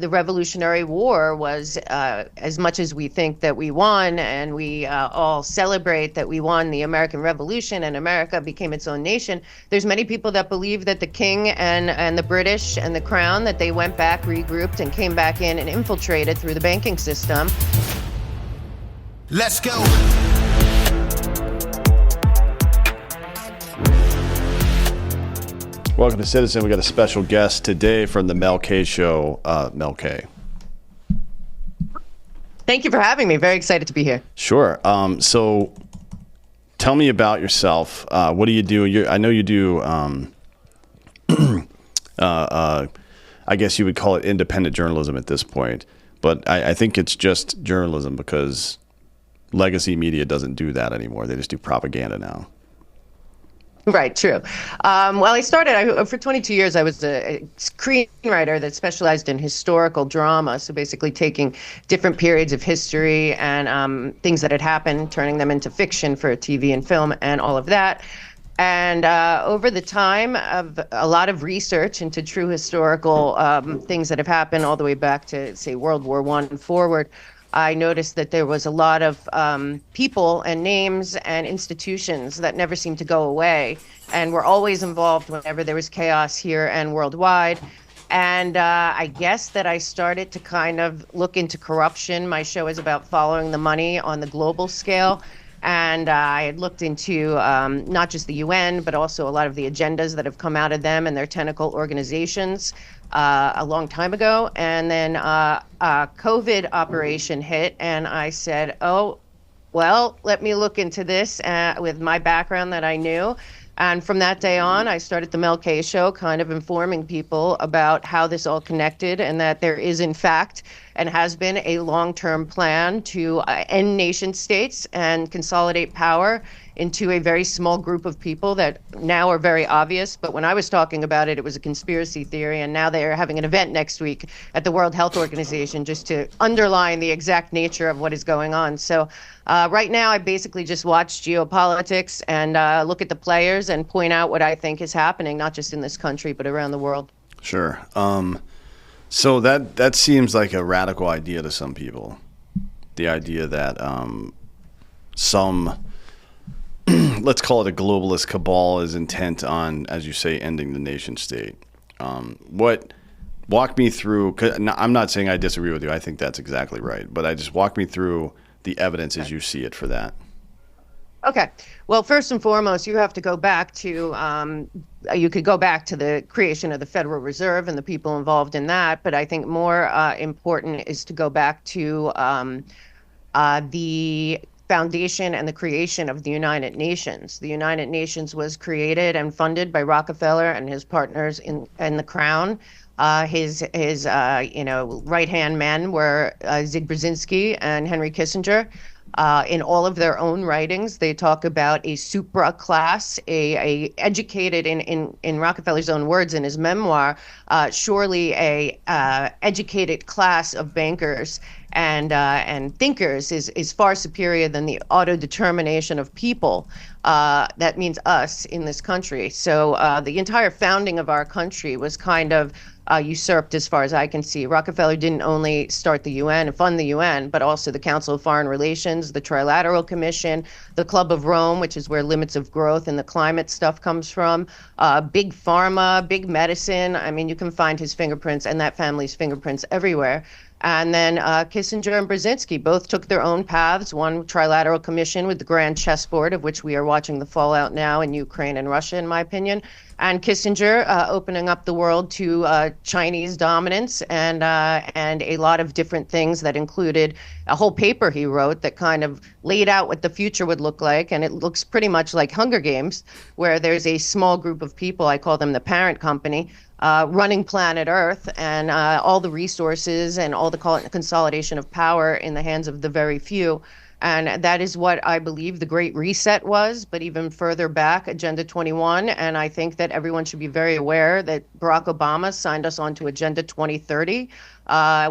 the Revolutionary War was, as much as we think that we won, and we all celebrate that we won the American Revolution and America became its own nation, there's many people that believe that the king and the British and the crown, that they went back, regrouped, and came back in and infiltrated through the banking system. Let's go. Welcome to Citizen. We got a special guest today from the Mel K show, Mel K. Thank you for having me. Very excited to be here. Sure. So tell me about yourself. What do you do? I know you do, I guess you would call it independent journalism at this point, but I think it's just journalism because legacy media doesn't do that anymore. They just do propaganda now. Right, true. Well, I started, for 22 years, I was a screenwriter that specialized in historical drama. So basically taking different periods of history and things that had happened, turning them into fiction for TV and film and all of that. And over the time of a lot of research into true historical things that have happened all the way back to, say, World War I and forward, I noticed that there was a lot of people and names and institutions that never seemed to go away and were always involved whenever there was chaos here and worldwide. And I guess that I started to kind of look into corruption. My show is about following the money on the global scale. And I had looked into not just the UN, but also a lot of the agendas that have come out of them and their tentacle organizations a long time ago. And then COVID operation hit, and I said, oh, well, let me look into this with my background that I knew. And from that day on, I started the Mel K show, kind of informing people about how this all connected and that there is, in fact, and has been a long-term plan to end nation states and consolidate power into a very small group of people that now are very obvious. But when I was talking about it, it was a conspiracy theory. And now they are having an event next week at the World Health Organization just to underline the exact nature of what is going on. So right now, I basically just watch geopolitics and look at the players and point out what I think is happening, not just in this country, but around the world. Sure. So that seems like a radical idea to some people. The idea that some, let's call it a globalist cabal, is intent on, as you say, ending the nation state. Walk me through, 'cause I'm not saying I disagree with you. I think that's exactly right. But just walk me through the evidence as you see it for that. Okay. Well, first and foremost, you have to go back to, you could go back to the creation of the Federal Reserve and the people involved in that. But I think more important is to go back to the foundation and the creation of the United Nations. The United Nations was created and funded by Rockefeller and his partners in the Crown. His right-hand men were Zig Brzezinski and Henry Kissinger. In all of their own writings, they talk about a supra class, a educated, in Rockefeller's own words in his memoir, surely a educated class of bankers and thinkers is far superior than the autodetermination of people. That means us in this country. So the entire founding of our country was kind of usurped as far as I can see. Rockefeller didn't only start the UN and fund the UN, but also the Council of Foreign Relations, the Trilateral Commission, the Club of Rome, which is where limits of growth and the climate stuff comes from, big pharma, big medicine. I mean, you can find his fingerprints and that family's fingerprints everywhere. And then Kissinger and Brzezinski both took their own paths. One trilateral commission with the grand chessboard, of which we are watching the fallout now in Ukraine and Russia, in my opinion. And Kissinger opening up the world to Chinese dominance and a lot of different things that included a whole paper he wrote that kind of laid out what the future would look like. And it looks pretty much like Hunger Games, where there's a small group of people, I call them the parent company, running planet Earth, and all the resources and all the consolidation of power in the hands of the very few. And that is what I believe the Great Reset was, but even further back, Agenda 21. And I think that everyone should be very aware that Barack Obama signed us on to Agenda 2030,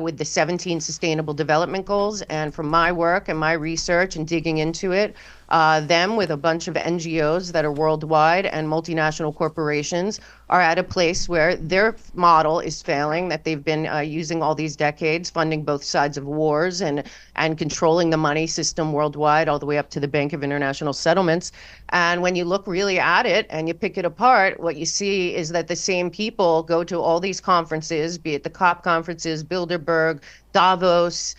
with the 17 Sustainable Development Goals. And from my work and my research and digging into it, them with a bunch of NGOs that are worldwide and multinational corporations are at a place where their model is failing, that they've been using all these decades, funding both sides of wars and controlling the money system worldwide, all the way up to the Bank of International Settlements. And when you look really at it and you pick it apart, what you see is that the same people go to all these conferences, be it the COP conferences, Bilderberg, Davos,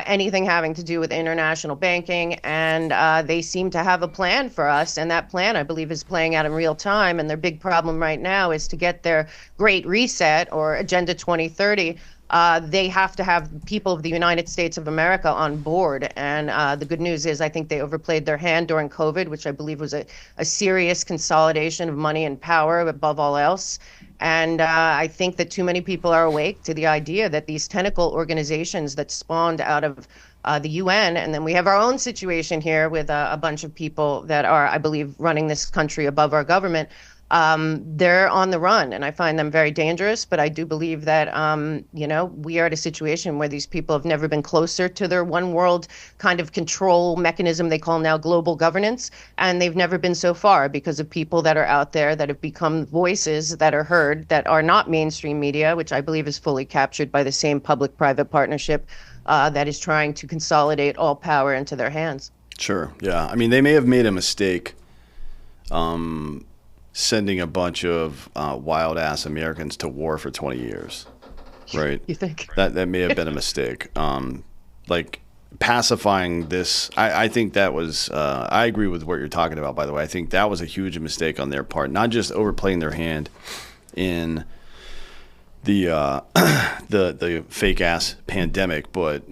anything having to do with international banking, and they seem to have a plan for us. And that plan, I believe, is playing out in real time. And their big problem right now is to get their Great Reset or Agenda 2030. They have to have people of the United States of America on board. And the good news is I think they overplayed their hand during COVID, which I believe was a serious consolidation of money and power above all else. And I think that too many people are awake to the idea that these tentacle organizations that spawned out of the UN, and then we have our own situation here with a bunch of people that are, I believe, running this country above our government. They're on the run, and I find them very dangerous. But I do believe that, we are at a situation where these people have never been closer to their one world kind of control mechanism they call now global governance. And they've never been so far because of people that are out there that have become voices that are heard, that are not mainstream media, which I believe is fully captured by the same public-private partnership that is trying to consolidate all power into their hands. Sure. Yeah. I mean, they may have made a mistake sending a bunch of wild ass Americans to war for 20 years, right? You think? That may have been a mistake. Like pacifying this, I think that was, I agree with what you're talking about, by the way. I think that was a huge mistake on their part, not just overplaying their hand in the the fake ass pandemic, but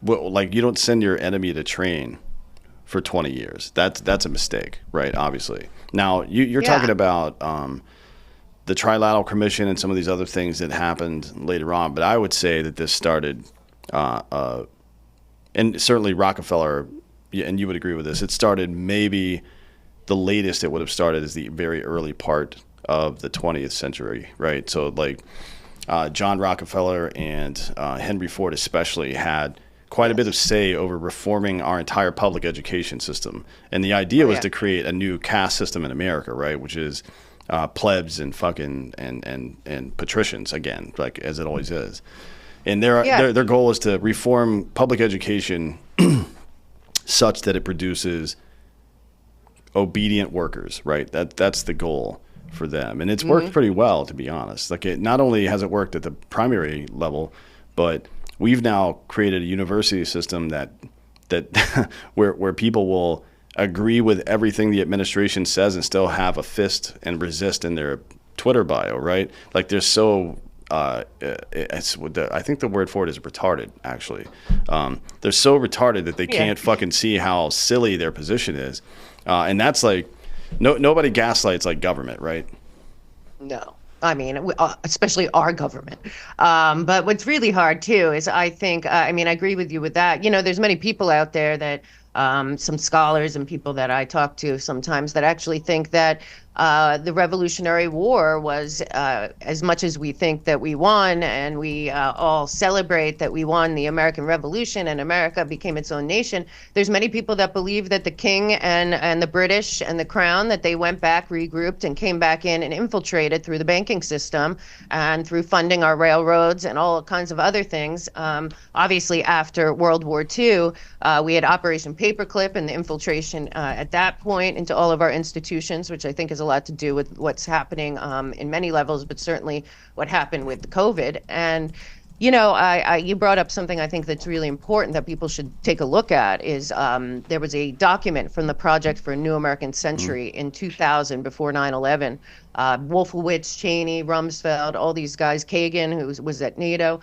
like you don't send your enemy to train for 20 years. That's a mistake, right? Obviously. Now you're talking about the Trilateral Commission and some of these other things that happened later on, but I would say that this started, and certainly Rockefeller, and you would agree with this. It started maybe the latest it would have started is the very early part of the 20th century, right? So like John Rockefeller and Henry Ford especially had quite a bit of say over reforming our entire public education system. And the idea was to create a new caste system in America, right? Which is plebs and fucking and patricians again, like as it always is. And their goal is to reform public education such that it produces obedient workers, right? That's the goal for them. And it's worked pretty well, to be honest. Like not only has it worked at the primary level, but we've now created a university system that where people will agree with everything the administration says and still have a fist and resist in their Twitter bio, right? Like they're so I think the word for it is retarded, actually. They're so retarded that they can't fucking see how silly their position is. And that's like nobody gaslights like government, right? No. I mean, especially our government. But what's really hard, too, is I think, I agree with you with that. You know, there's many people out there that some scholars and people that I talk to sometimes that actually think that the Revolutionary War was, as much as we think that we won and we all celebrate that we won the American Revolution and America became its own nation, there's many people that believe that the king and the British and the crown, that they went back, regrouped, and came back in and infiltrated through the banking system and through funding our railroads and all kinds of other things. Obviously, after World War II, we had Operation Paperclip and the infiltration at that point into all of our institutions, which I think is a lot to do with what's happening in many levels, but certainly what happened with the COVID. And, you know, you brought up something I think that's really important that people should take a look at is there was a document from the Project for a New American Century in 2000 before 9/11. Wolfowitz, Cheney, Rumsfeld, all these guys, Kagan, who was at NATO,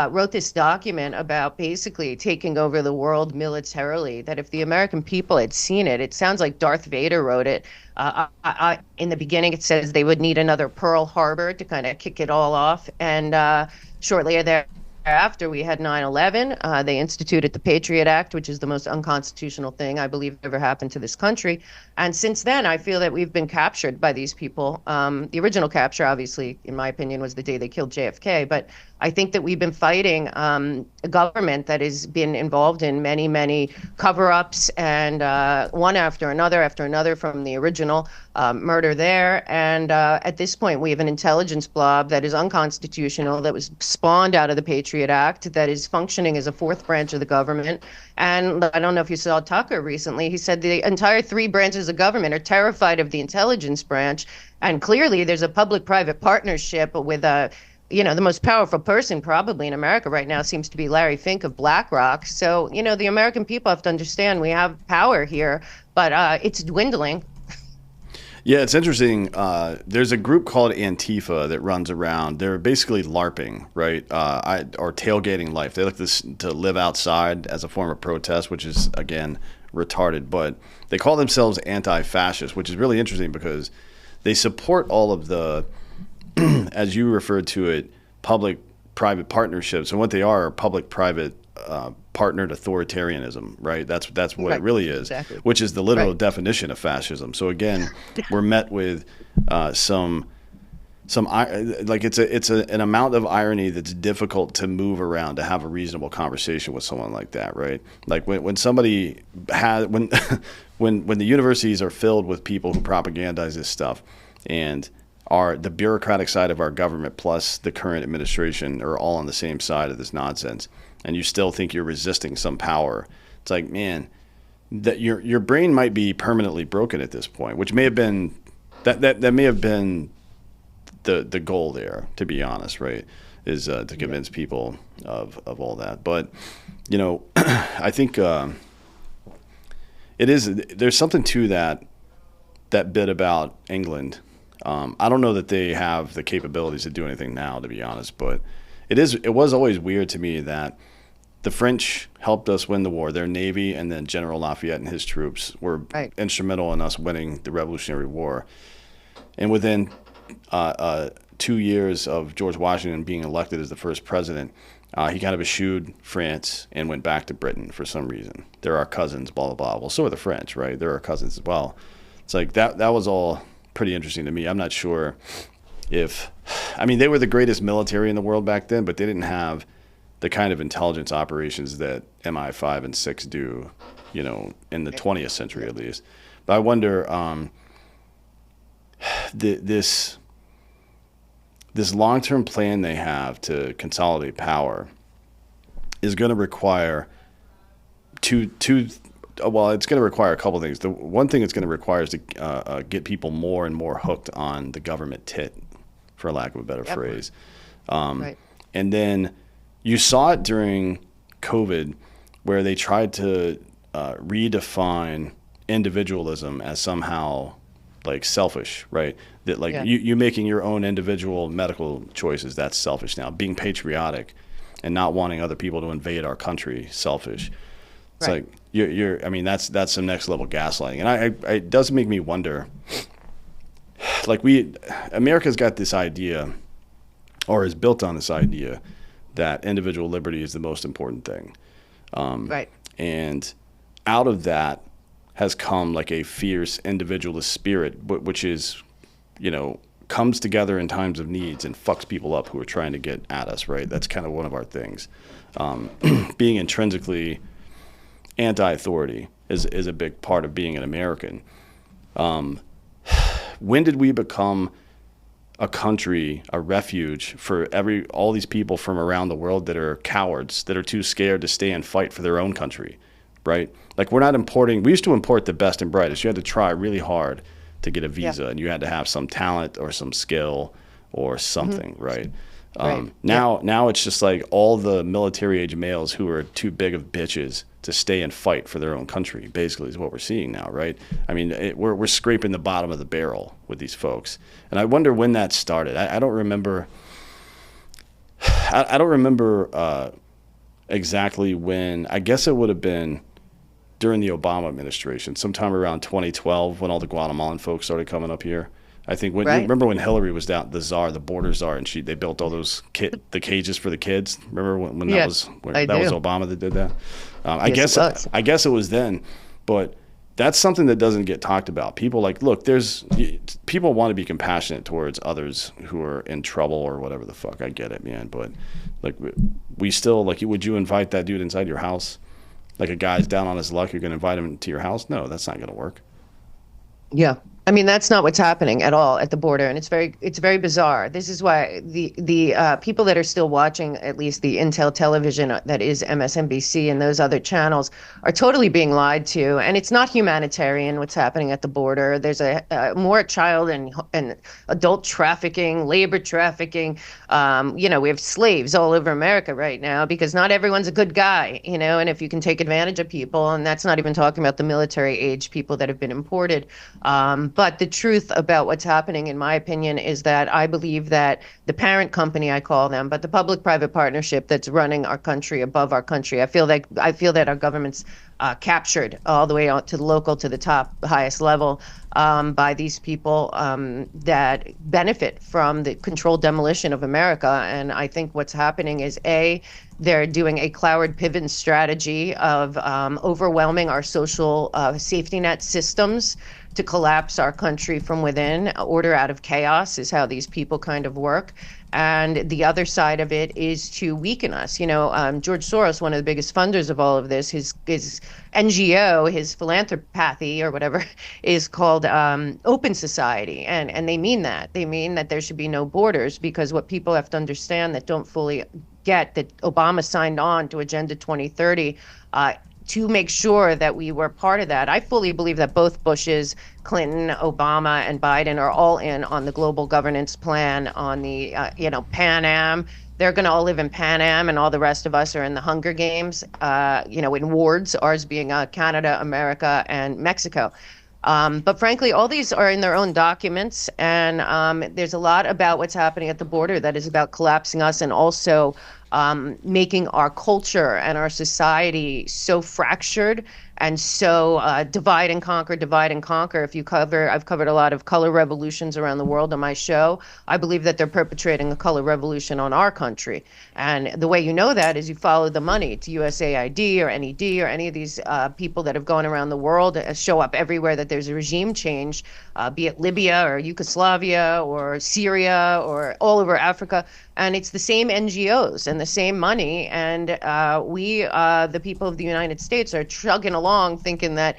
wrote this document about basically taking over the world militarily, that if the American people had seen it, it sounds like Darth Vader wrote it. In the beginning, it says they would need another Pearl Harbor to kind of kick it all off. And shortly thereafter, we had 9/11. They instituted the Patriot Act, which is the most unconstitutional thing I believe ever happened to this country. And since then, I feel that we've been captured by these people. The original capture, obviously, in my opinion, was the day they killed JFK. But I think that we've been fighting a government that has been involved in many, many cover-ups, and one after another from the original murder there. And at this point, we have an intelligence blob that is unconstitutional, that was spawned out of the Patriot Act, that is functioning as a fourth branch of the government. And I don't know if you saw Tucker recently. He said the entire three branches of government are terrified of the intelligence branch. And clearly, there's a public-private partnership with a the most powerful person probably in America right now seems to be Larry Fink of BlackRock. So, the American people have to understand we have power here, but it's dwindling. Yeah, it's interesting. There's a group called Antifa that runs around. They're basically LARPing, right? Or tailgating life. They like to live outside as a form of protest, which is, again, retarded. But they call themselves anti-fascist, which is really interesting because they support all of the, as you referred to it, public-private partnerships. And what they are public-private partnered authoritarianism, right? That's what it really is, exactly. Which is the literal definition of fascism. So again, we're met with some like it's an amount of irony that's difficult to move around to have a reasonable conversation with someone like that, right? Like when somebody has when the universities are filled with people who propagandize this stuff, and the bureaucratic side of our government plus the current administration are all on the same side of this nonsense, and you still think you're resisting some power. It's like, man, that your brain might be permanently broken at this point, which may have been that may have been the goal there, to be honest, right? Is to convince people of all that. But I think there's something to that bit about England. I don't know that they have the capabilities to do anything now, to be honest, but it was always weird to me that the French helped us win the war. Their navy and then General Lafayette and his troops were instrumental in us winning the Revolutionary War. And within 2 years of George Washington being elected as the first president, he kind of eschewed France and went back to Britain for some reason. They're our cousins, blah, blah, blah. Well, so are the French, right? They're our cousins as well. It's like that was all pretty interesting to me. I'm not sure they were the greatest military in the world back then, but they didn't have the kind of intelligence operations that MI5 and 6 do, in the 20th century at least. But I wonder, this long-term plan they have to consolidate power is going to require it's going to require a couple of things. The one thing it's going to require is to get people more and more hooked on the government tit, for lack of a better phrase. And then you saw it during COVID, where they tried to redefine individualism as somehow like selfish, right? That you making your own individual medical choices, that's selfish now. Being patriotic and not wanting other people to invade our country, selfish. It's like that's some next level gaslighting, and it does make me wonder. Like America's got this idea, or is built on this idea, that individual liberty is the most important thing, and out of that has come like a fierce individualist spirit, which is, comes together in times of needs and fucks people up who are trying to get at us, right? That's kind of one of our things. Being intrinsically anti-authority is a big part of being an American. When did we become a country, a refuge for all these people from around the world that are cowards, that are too scared to stay and fight for their own country, right? Like we used to import the best and brightest. You had to try really hard to get a visa, and you had to have some talent or some skill or something, right? Now it's just like all the military age males who are too big of bitches to stay and fight for their own country, basically, is what we're seeing now, right? I mean, we're scraping the bottom of the barrel with these folks. And I wonder when that started. I don't remember. I don't remember exactly when. I guess it would have been during the Obama administration, sometime around 2012, when all the Guatemalan folks started coming up here. I think when you Right. remember when Hillary was down, the czar, the border czar, and they built all those the cages for the kids. Remember when that was Yes, I that was do. Obama that did that? Yes, it was. I guess it was then, but that's something that doesn't get talked about. People like, look, people want to be compassionate towards others who are in trouble or whatever the fuck. I get it, man, but like we still like, would you invite that dude inside your house? Like a guy's down on his luck, you're gonna invite him to your house? No, that's not gonna work. Yeah. I mean, that's not what's happening at all at the border, and it's very bizarre. This is why the people that are still watching, at least the Intel television that is MSNBC and those other channels, are totally being lied to. And it's not humanitarian what's happening at the border. There's a more child and adult trafficking, labor trafficking. We have slaves all over America right now because not everyone's a good guy, and if you can take advantage of people, and that's not even talking about the military age people that have been imported. But the truth about what's happening, in my opinion, is that I believe that the parent company, I call them, but the public-private partnership that's running our country above our country, I feel that our government's captured all the way out to the local, to the top, the highest level, by these people that benefit from the controlled demolition of America. And I think what's happening is they're doing a Cloward Piven strategy of overwhelming our social safety net systems to collapse our country from within. Order out of chaos is how these people kind of work. And the other side of it is to weaken us. George Soros, one of the biggest funders of all of this, his NGO, his philanthropy or whatever, is called Open Society. And they mean that. They mean that there should be no borders, because what people have to understand that don't fully get that Obama signed on to Agenda 2030 to make sure that we were part of that. I fully believe that both Bushes, Clinton, Obama, and Biden are all in on the global governance plan, on the, Pan Am. They're going to all live in Pan Am, and all the rest of us are in the Hunger Games, in wards, ours being Canada, America, and Mexico. But frankly, all these are in their own documents, and there's a lot about what's happening at the border that is about collapsing us, and also making our culture and our society so fractured and so divide and conquer, divide and conquer. I've covered a lot of color revolutions around the world on my show. I believe that they're perpetrating a color revolution on our country. And the way you know that is you follow the money. It's USAID or NED or any of these people that have gone around the world, show up everywhere that there's a regime change, be it Libya or Yugoslavia or Syria or all over Africa. And it's the same NGOs and the same money. And we, the people of the United States, are chugging along thinking that,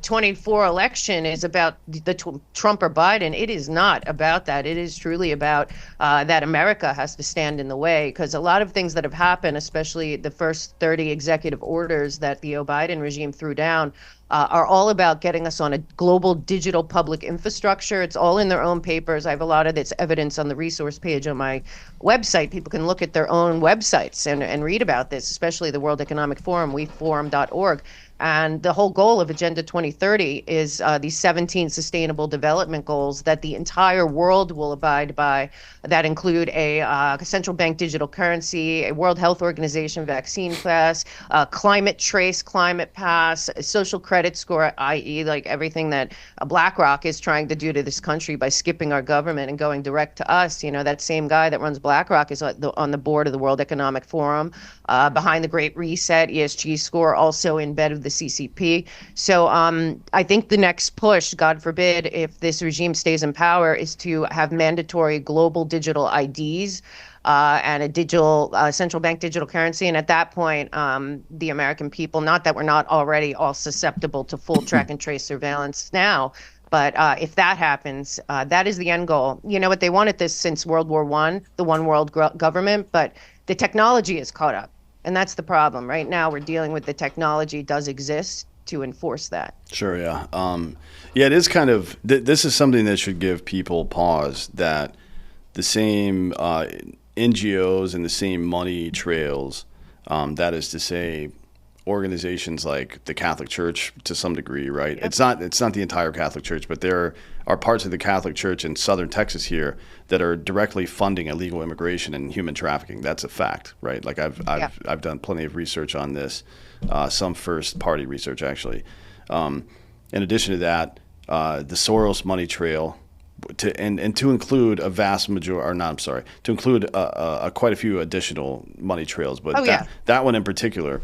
24 election is about the Trump or Biden. It is not about that. It is truly about that America has to stand in the way, because a lot of things that have happened, especially the first 30 executive orders that the Biden regime threw down, are all about getting us on a global digital public infrastructure. It's all in their own papers. I have a lot of this evidence on the resource page on my website. People can look at their own websites and read about this, especially the World Economic Forum, weforum.org. And the whole goal of Agenda 2030 is these 17 sustainable development goals that the entire world will abide by, that include a central bank digital currency, a World Health Organization vaccine pass, climate trace, climate pass, a social credit score, i.e. like everything that BlackRock is trying to do to this country by skipping our government and going direct to us. That same guy that runs BlackRock is on the board of the World Economic Forum, behind the Great Reset, ESG score, also in bed with the CCP. So I think the next push, God forbid, if this regime stays in power, is to have mandatory global digital IDs and a digital central bank digital currency. And at that point, the American people, not that we're not already all susceptible to full track and trace surveillance now, but if that happens, that is the end goal. You know what? They wanted this since World War I, the one world government, but the technology is caught up. And that's the problem. Right now, we're dealing with the technology does exist to enforce that. Sure, yeah. Yeah, it is kind of, this is something that should give people pause, that the same NGOs and the same money trails, that is to say, organizations like the Catholic Church to some degree, right? Yep. It's not the entire Catholic Church, but there are parts of the Catholic Church in southern Texas here that are directly funding illegal immigration and human trafficking. That's a fact, right? Like I've done plenty of research on this, some first party research actually. In addition to that, the Soros money trail and to include a vast majority, or not, I'm sorry, to include quite a few additional money trails, but Oh yeah, that one in particular,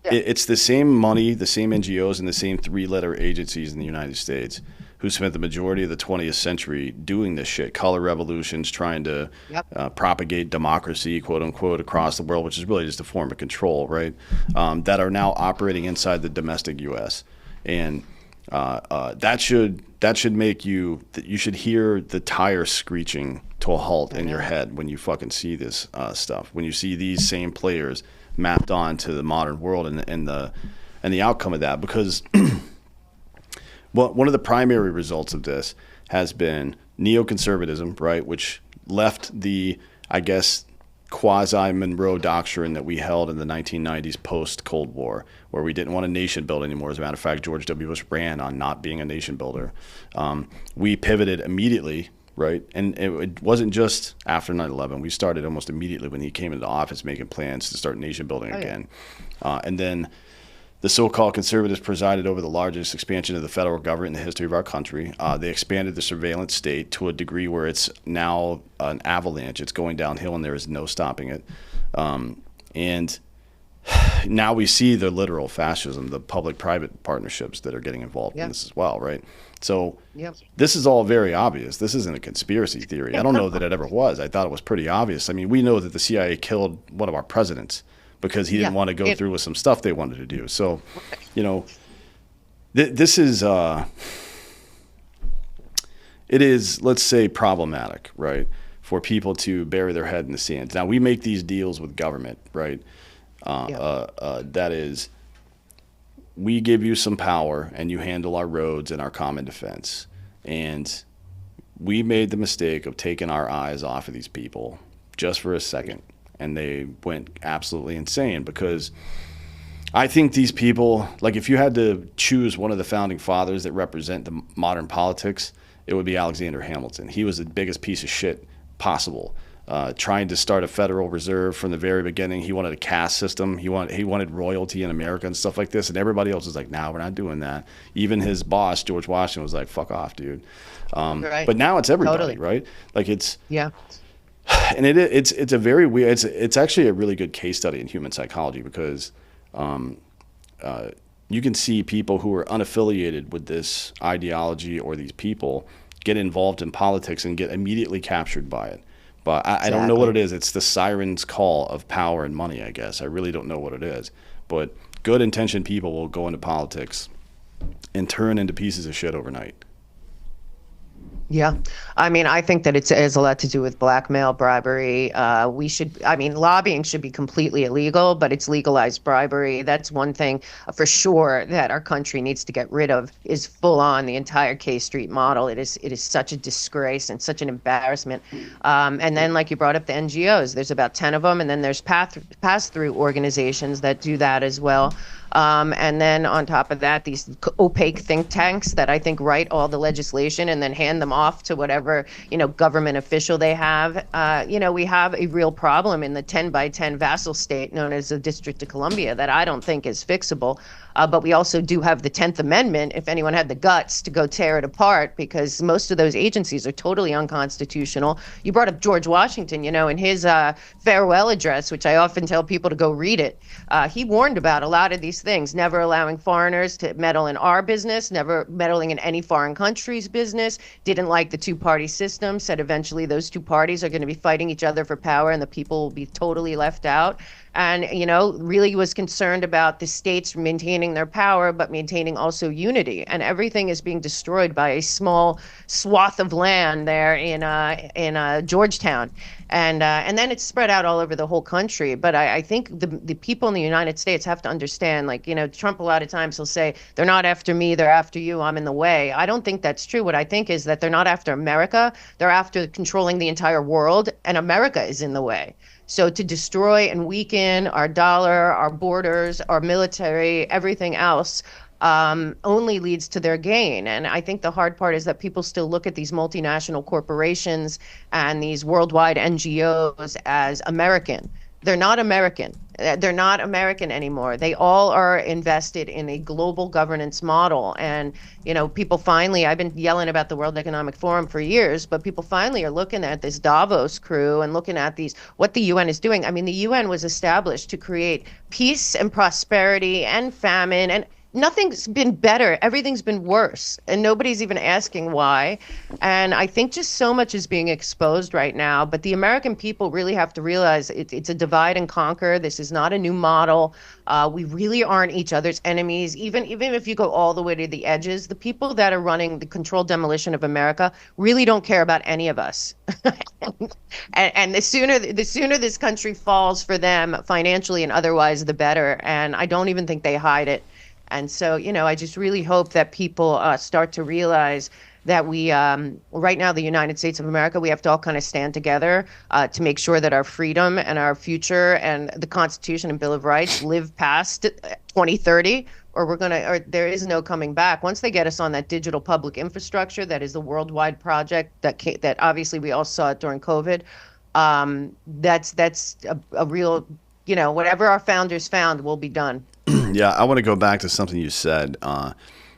yeah, it's the same money, the same NGOs, and the same three-letter agencies in the United States who spent the majority of the 20th century doing this shit, color revolutions, trying to yep, propagate democracy, quote unquote, across the world, which is really just a form of control, right? That are now operating inside the domestic U.S. And that should make you should hear the tire screeching to a halt I in your know. head when you fucking see this stuff. When you see these same players mapped onto the modern world and the outcome of that, because well, one of the primary results of this has been neoconservatism, right, which left the, I guess, quasi Monroe doctrine that we held in the 1990s post Cold War, where we didn't want a nation build anymore. As a matter of fact, George W. Bush ran on not being a nation builder. We pivoted immediately, right? And it wasn't just after 9/11. We started almost immediately when he came into office making plans to start nation building Oh yeah, again. And then the so-called conservatives presided over the largest expansion of the federal government in the history of our country. They expanded the surveillance state to a degree where it's now an avalanche. It's going downhill, and there is no stopping it. And now we see the literal fascism, the public-private partnerships that are getting involved in yeah, this as well, right? So yep. this is all very obvious. This isn't a conspiracy theory. I don't know that it ever was. I thought it was pretty obvious. I mean, we know that the CIA killed one of our presidents because he didn't Yeah, want to go it, through with some stuff they wanted to do. So, you know, this is it is, let's say, problematic, right, for people to bury their head in the sand. Now we make these deals with government, right? yeah, That is, we give you some power and you handle our roads and our common defense. And we made the mistake of taking our eyes off of these people just for a second. And they went absolutely insane because I think these people, like if you had to choose one of the founding fathers that represent the modern politics, it would be Alexander Hamilton. He was the biggest piece of shit possible. Trying to start a Federal Reserve from the very beginning. He wanted a caste system. He wanted royalty in America and stuff like this. And everybody else was like, "Nah, we're not doing that." Even his boss, George Washington, was like, "Fuck off, dude." right, But now it's everybody, totally, right? Like it's yeah, and it's a very weird. It's actually a really good case study in human psychology because you can see people who are unaffiliated with this ideology or these people get involved in politics and get immediately captured by it. But I don't know what exactly. it is. It's the siren's call of power and money, I guess. I really don't know what it is. But good intentioned people will go into politics and turn into pieces of shit overnight. Yeah. I mean, I think that it has a lot to do with blackmail, bribery. I mean, lobbying should be completely illegal, but it's legalized bribery. That's one thing for sure that our country needs to get rid of is full on the entire K Street model. It is such a disgrace and such an embarrassment. And then, like you brought up the NGOs, there's about 10 of them, and then there's pass-through organizations that do that as well. And then on top of that, these opaque think tanks that I think write all the legislation and then hand them off to whatever, government official they have. We have a real problem in the 10 by 10 vassal state known as the District of Columbia that I don't think is fixable. But we also do have the 10th Amendment, if anyone had the guts to go tear it apart, because most of those agencies are totally unconstitutional. You brought up George Washington, in his farewell address, which I often tell people to go read it. He warned about a lot of these things, never allowing foreigners to meddle in our business, never meddling in any foreign country's business, didn't like the two-party system, said eventually those two parties are going to be fighting each other for power and the people will be totally left out. And, really was concerned about the states maintaining their power, but maintaining also unity. And everything is being destroyed by a small swath of land there in Georgetown. And then it's spread out all over the whole country. But I think the people in the United States have to understand, Trump a lot of times he'll say, they're not after me, they're after you, I'm in the way. I don't think that's true. What I think is that they're not after America, they're after controlling the entire world, and America is in the way. So to destroy and weaken our dollar, our borders, our military, everything else, only leads to their gain. And I think the hard part is that people still look at these multinational corporations and these worldwide NGOs as American. They're not American. They're not American anymore. They all are invested in a global governance model. And, people finally, I've been yelling about the World Economic Forum for years, but people finally are looking at this Davos crew and looking at what the UN is doing. I mean, the UN was established to create peace and prosperity and famine, and nothing's been better. Everything's been worse, and nobody's even asking why. And I think just so much is being exposed right now. But the American people really have to realize it's a divide and conquer. This is not a new model. We really aren't each other's enemies. Even if you go all the way to the edges, the people that are running the controlled demolition of America really don't care about any of us. And the sooner this country falls for them financially and otherwise, the better. And I don't even think they hide it. And so, I just really hope that people start to realize that right now, the United States of America, we have to all kind of stand together to make sure that our freedom and our future and the Constitution and Bill of Rights live past 2030, or there is no coming back. Once they get us on that digital public infrastructure, that is the worldwide project that obviously we all saw it during COVID. That's a real, whatever our founders found will be done. Yeah, I want to go back to something you said.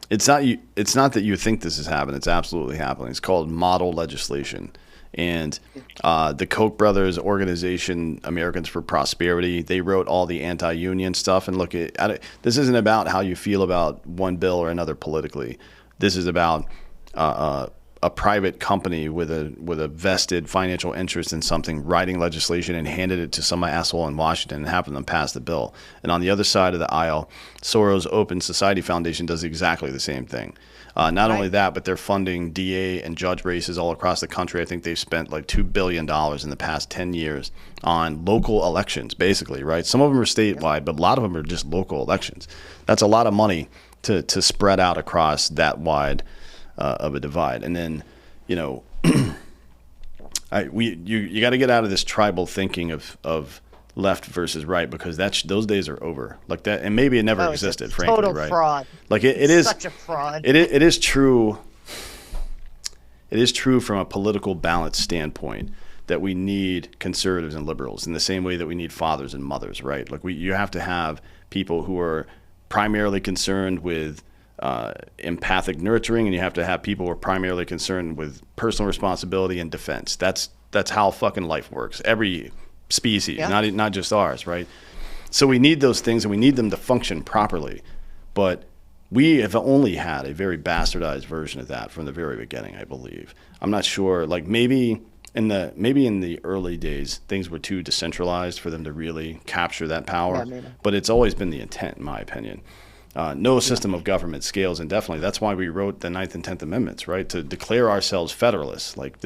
It's not you. It's not that you think this is happening. It's absolutely happening. It's called model legislation, and the Koch brothers organization, Americans for Prosperity, they wrote all the anti-union stuff. And look, this isn't about how you feel about one bill or another politically. This is about a private company with a vested financial interest in something writing legislation and handed it to some asshole in Washington and having them pass the bill. And on the other side of the aisle, Soros Open Society Foundation does exactly the same thing. Not only that, but they're funding DA and judge races all across the country. I think they've spent like $2 billion in the past 10 years on local elections, basically, right? Some of them are statewide, but a lot of them are just local elections. That's a lot of money to spread out across that wide of a divide. And then, you got to get out of this tribal thinking of left versus right, because those days are over. Like that, and maybe it never existed. Frankly, total right? Fraud. Like it is such a fraud. It is true. It is true from a political balance standpoint that we need conservatives and liberals in the same way that we need fathers and mothers, right? Like you have to have people who are primarily concerned with empathic nurturing, and you have to have people who are primarily concerned with personal responsibility and defense. That's how fucking life works. Every species, not just ours, right? So we need those things, and we need them to function properly. But we have only had a very bastardized version of that from the very beginning, I believe. I'm not sure. Like maybe in the early days, things were too decentralized for them to really capture that power. Yeah, but it's always been the intent, in my opinion. No system of government scales indefinitely. That's why we wrote the 9th and 10th Amendments, right? To declare ourselves federalists. Like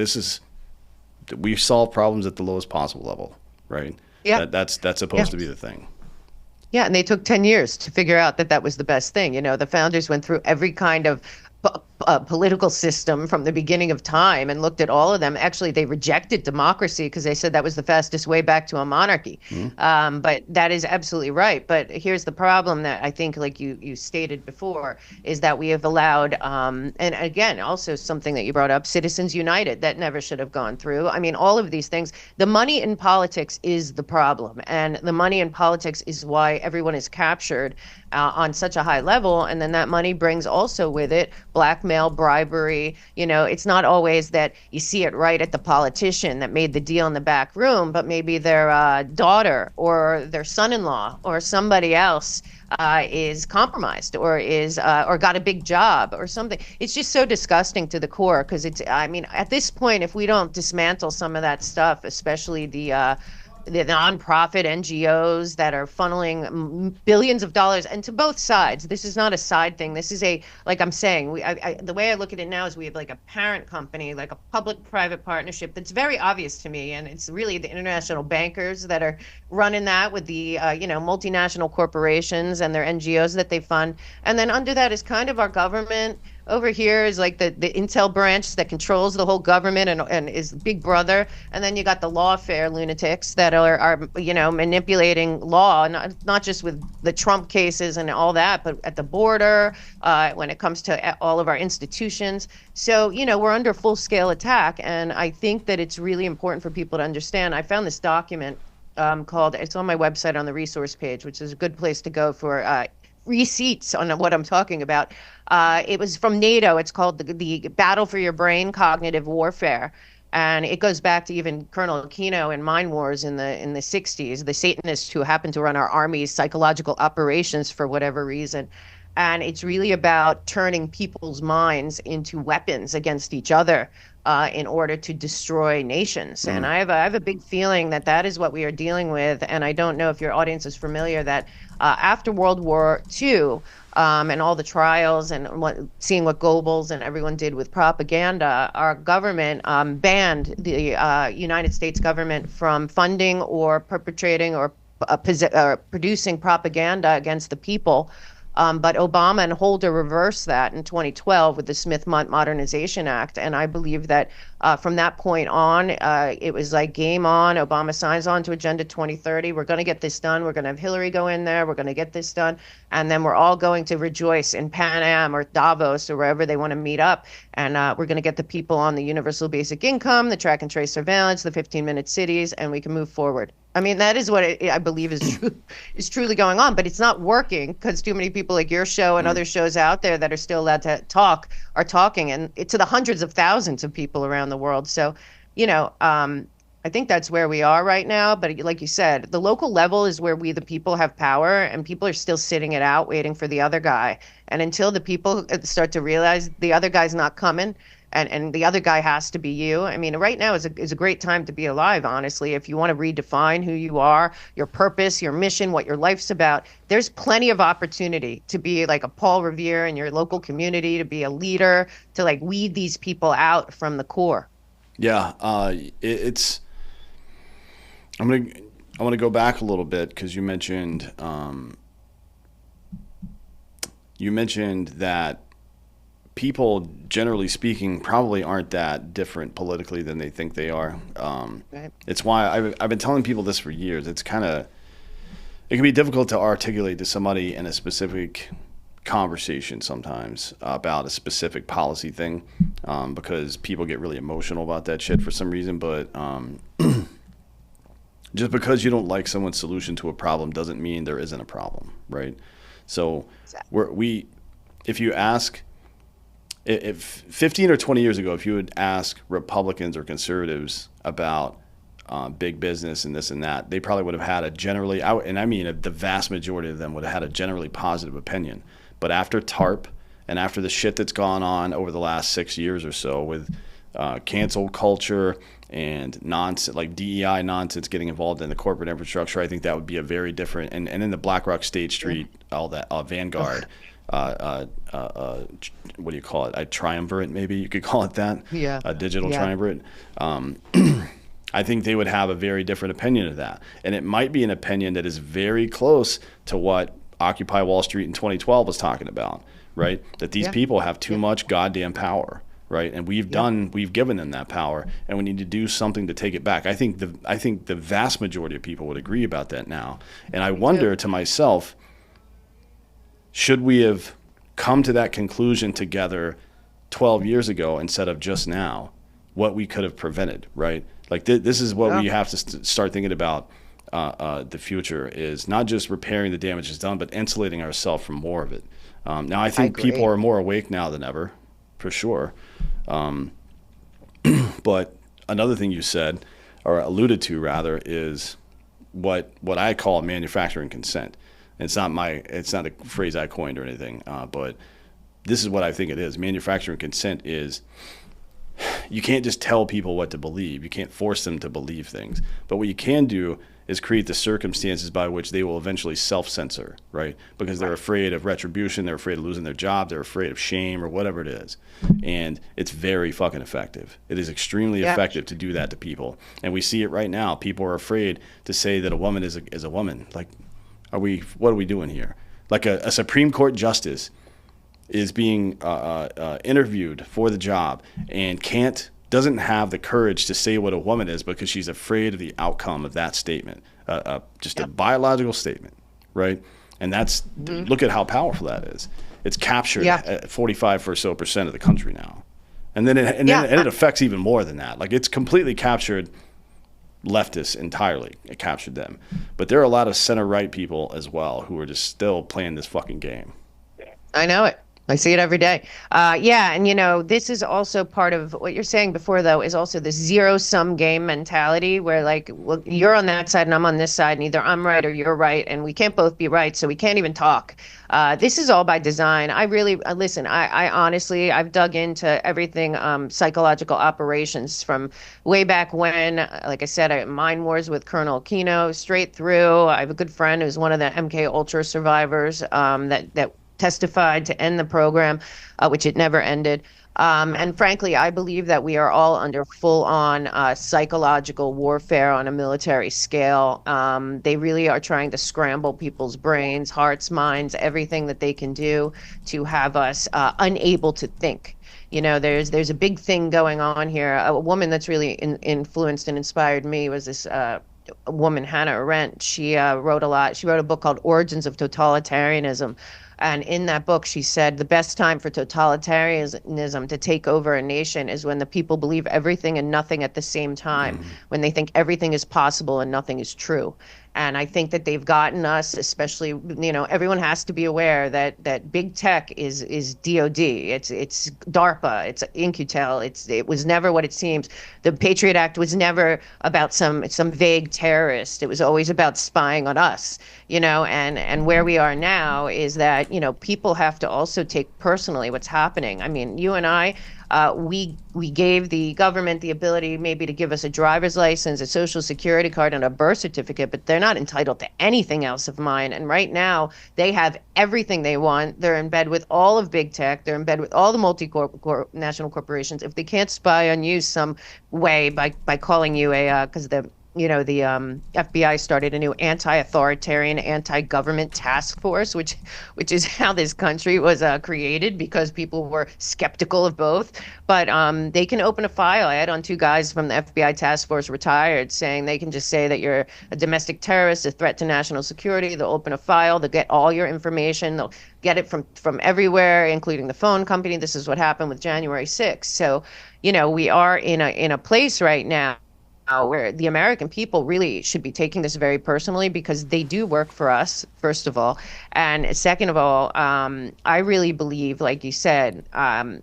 we solve problems at the lowest possible level, right? Yeah. That's supposed to be the thing. Yeah, and they took 10 years to figure out that was the best thing. The founders went through every kind of political system from the beginning of time and looked at all of them. Actually, they rejected democracy because they said that was the fastest way back to a monarchy. Mm-hmm. But that is absolutely right. But here's the problem that I think, like you stated before, is that we have allowed, and again, also something that you brought up, Citizens United, that never should have gone through. I mean, all of these things, the money in politics is the problem. And the money in politics is why everyone is captured on such a high level. And then that money brings also with it blackmail, bribery. It's not always that you see it right at the politician that made the deal in the back room, but maybe their daughter or their son-in-law or somebody else is compromised or got a big job or something. It's just so disgusting to the core, because at this point, if we don't dismantle some of that stuff, especially the nonprofit NGOs that are funneling billions of dollars, and to both sides. This is not a side thing. This is like I'm saying, the way I look at it now is we have like a parent company, like a public-private partnership that's very obvious to me, and it's really the international bankers that are running that with the multinational corporations and their NGOs that they fund. And then under that is kind of our government. Over here is like the intel branch that controls the whole government and is big brother. And then you got the lawfare lunatics that are manipulating law, not just with the Trump cases and all that, but at the border, when it comes to all of our institutions. So, we're under full-scale attack. And I think that it's really important for people to understand. I found this document called, it's on my website on the resource page, which is a good place to go for receipts on what I'm talking about. It was from NATO. It's called the Battle for Your Brain: Cognitive Warfare. And it goes back to even Colonel Aquino in Mine Wars in the 60s, the Satanists who happened to run our army's psychological operations for whatever reason. And it's really about turning people's minds into weapons against each other in order to destroy nations. And I have a big feeling that that is what we are dealing with. And I don't know if your audience is familiar that after World War II and all the trials and seeing what Goebbels and everyone did with propaganda, our government banned the United States government from funding or perpetrating or producing propaganda against the people. But Obama and Holder reversed that in 2012 with the Smith Modernization Act. And I believe that from that point on, it was like game on. Obama signs on to Agenda 2030. We're going to get this done. We're going to have Hillary go in there. We're going to get this done. And then we're all going to rejoice in Pan Am or Davos or wherever they want to meet up. And we're going to get the people on the universal basic income, the track and trace surveillance, the 15-minute cities, and we can move forward. I mean, that is what I believe is truly going on, but it's not working because too many people like your show and other shows out there that are still allowed to talk are talking, and to the hundreds of thousands of people around the world. So, I think that's where we are right now. But like you said, the local level is where we, the people, have power, and people are still sitting it out, waiting for the other guy. And until the people start to realize the other guy's not coming, and the other guy has to be you. I mean, right now is a great time to be alive, honestly. If you want to redefine who you are, your purpose, your mission, what your life's about, there's plenty of opportunity to be like a Paul Revere in your local community, to be a leader, to like weed these people out from the core. Yeah, it's. I want to go back a little bit because you mentioned that people, generally speaking, probably aren't that different politically than they think they are. Right. It's why I've been telling people this for years. It can be difficult to articulate to somebody in a specific conversation sometimes about a specific policy thing because people get really emotional about that shit for some reason. But just because you don't like someone's solution to a problem doesn't mean there isn't a problem, right? So if you ask. If 15 or 20 years ago, if you would ask Republicans or conservatives about big business and this and that, they probably would have had the vast majority of them would have had a generally positive opinion. But after TARP and after the shit that's gone on over the last 6 years or so with cancel culture and nonsense, like DEI nonsense getting involved in the corporate infrastructure, I think that would be a very different, and in the BlackRock State Street, all that Vanguard, what do you call it? A triumvirate, maybe you could call it that. Yeah. A digital triumvirate. I think they would have a very different opinion of that. And it might be an opinion that is very close to what Occupy Wall Street in 2012 was talking about, right? That these people have too much goddamn power, right? And we've given them that power, and we need to do something to take it back. I think the vast majority of people would agree about that now. And I wonder to myself, should we have come to that conclusion together 12 years ago instead of just now, what we could have prevented, right? Like this is what we have to start thinking about the future is not just repairing the damage that's done, but insulating ourselves from more of it. Now, I think people are more awake now than ever, for sure. But another thing you said, or alluded to rather, is what I call manufacturing consent. It's not a phrase I coined or anything, but this is what I think it is. Manufacturing consent is you can't just tell people what to believe. You can't force them to believe things. But what you can do is create the circumstances by which they will eventually self-censor, right? Because they're afraid of retribution, they're afraid of losing their job, they're afraid of shame or whatever it is. And it's very fucking effective. It is extremely effective to do that to people. And we see it right now. People are afraid to say that a woman is a woman. Like, what are we doing here? Like a Supreme Court justice is being interviewed for the job and doesn't have the courage to say what a woman is because she's afraid of the outcome of that statement, just a biological statement, right? And look at how powerful that is. It's captured at 45% or so of the country now, and then it affects even more than that. Like it's completely captured leftists entirely. It captured them. But there are a lot of center right people as well who are just still playing this fucking game. I know it. I see it every day. Yeah, and this is also part of what you're saying before, though, is also the zero sum game mentality where, like, well, you're on that side and I'm on this side, and either I'm right or you're right, and we can't both be right, so we can't even talk. This is all by design. I really, listen, I honestly, I've dug into everything psychological operations from way back when. Like I said, Mind Wars with Colonel Kino, straight through. I have a good friend who's one of the MK Ultra survivors that testified to end the program, which it never ended. And frankly, I believe that we are all under full on psychological warfare on a military scale. They really are trying to scramble people's brains, hearts, minds, everything that they can do to have us unable to think. There's a big thing going on here. A woman that's really influenced and inspired me was this woman, Hannah Arendt. She wrote a lot. She wrote a book called Origins of Totalitarianism. And in that book, she said the best time for totalitarianism to take over a nation is when the people believe everything and nothing at the same time, when they think everything is possible and nothing is true. And I think that they've gotten us, especially, everyone has to be aware that big tech is DOD, it's DARPA, it's In-Q-Tel, it was never what it seems. The Patriot Act was never about some vague terrorist. It was always about spying on us, and where we are now is that, people have to also take personally what's happening. I mean, you and I, we gave the government the ability maybe to give us a driver's license, a social security card, and a birth certificate, but they're not entitled to anything else of mine. And right now, they have everything they want. They're in bed with all of big tech. They're in bed with all the multinational corporations. If they can't spy on you some way by calling you because the FBI started a new anti-authoritarian, anti-government task force, which is how this country was created because people were skeptical of both. But they can open a file. I had on two guys from the FBI task force retired saying they can just say that you're a domestic terrorist, a threat to national security. They'll open a file. They'll get all your information. They'll get it from everywhere, including the phone company. This is what happened with January 6th. So, we are in a place right now where the American people really should be taking this very personally because they do work for us, first of all. And second of all, I really believe, like you said,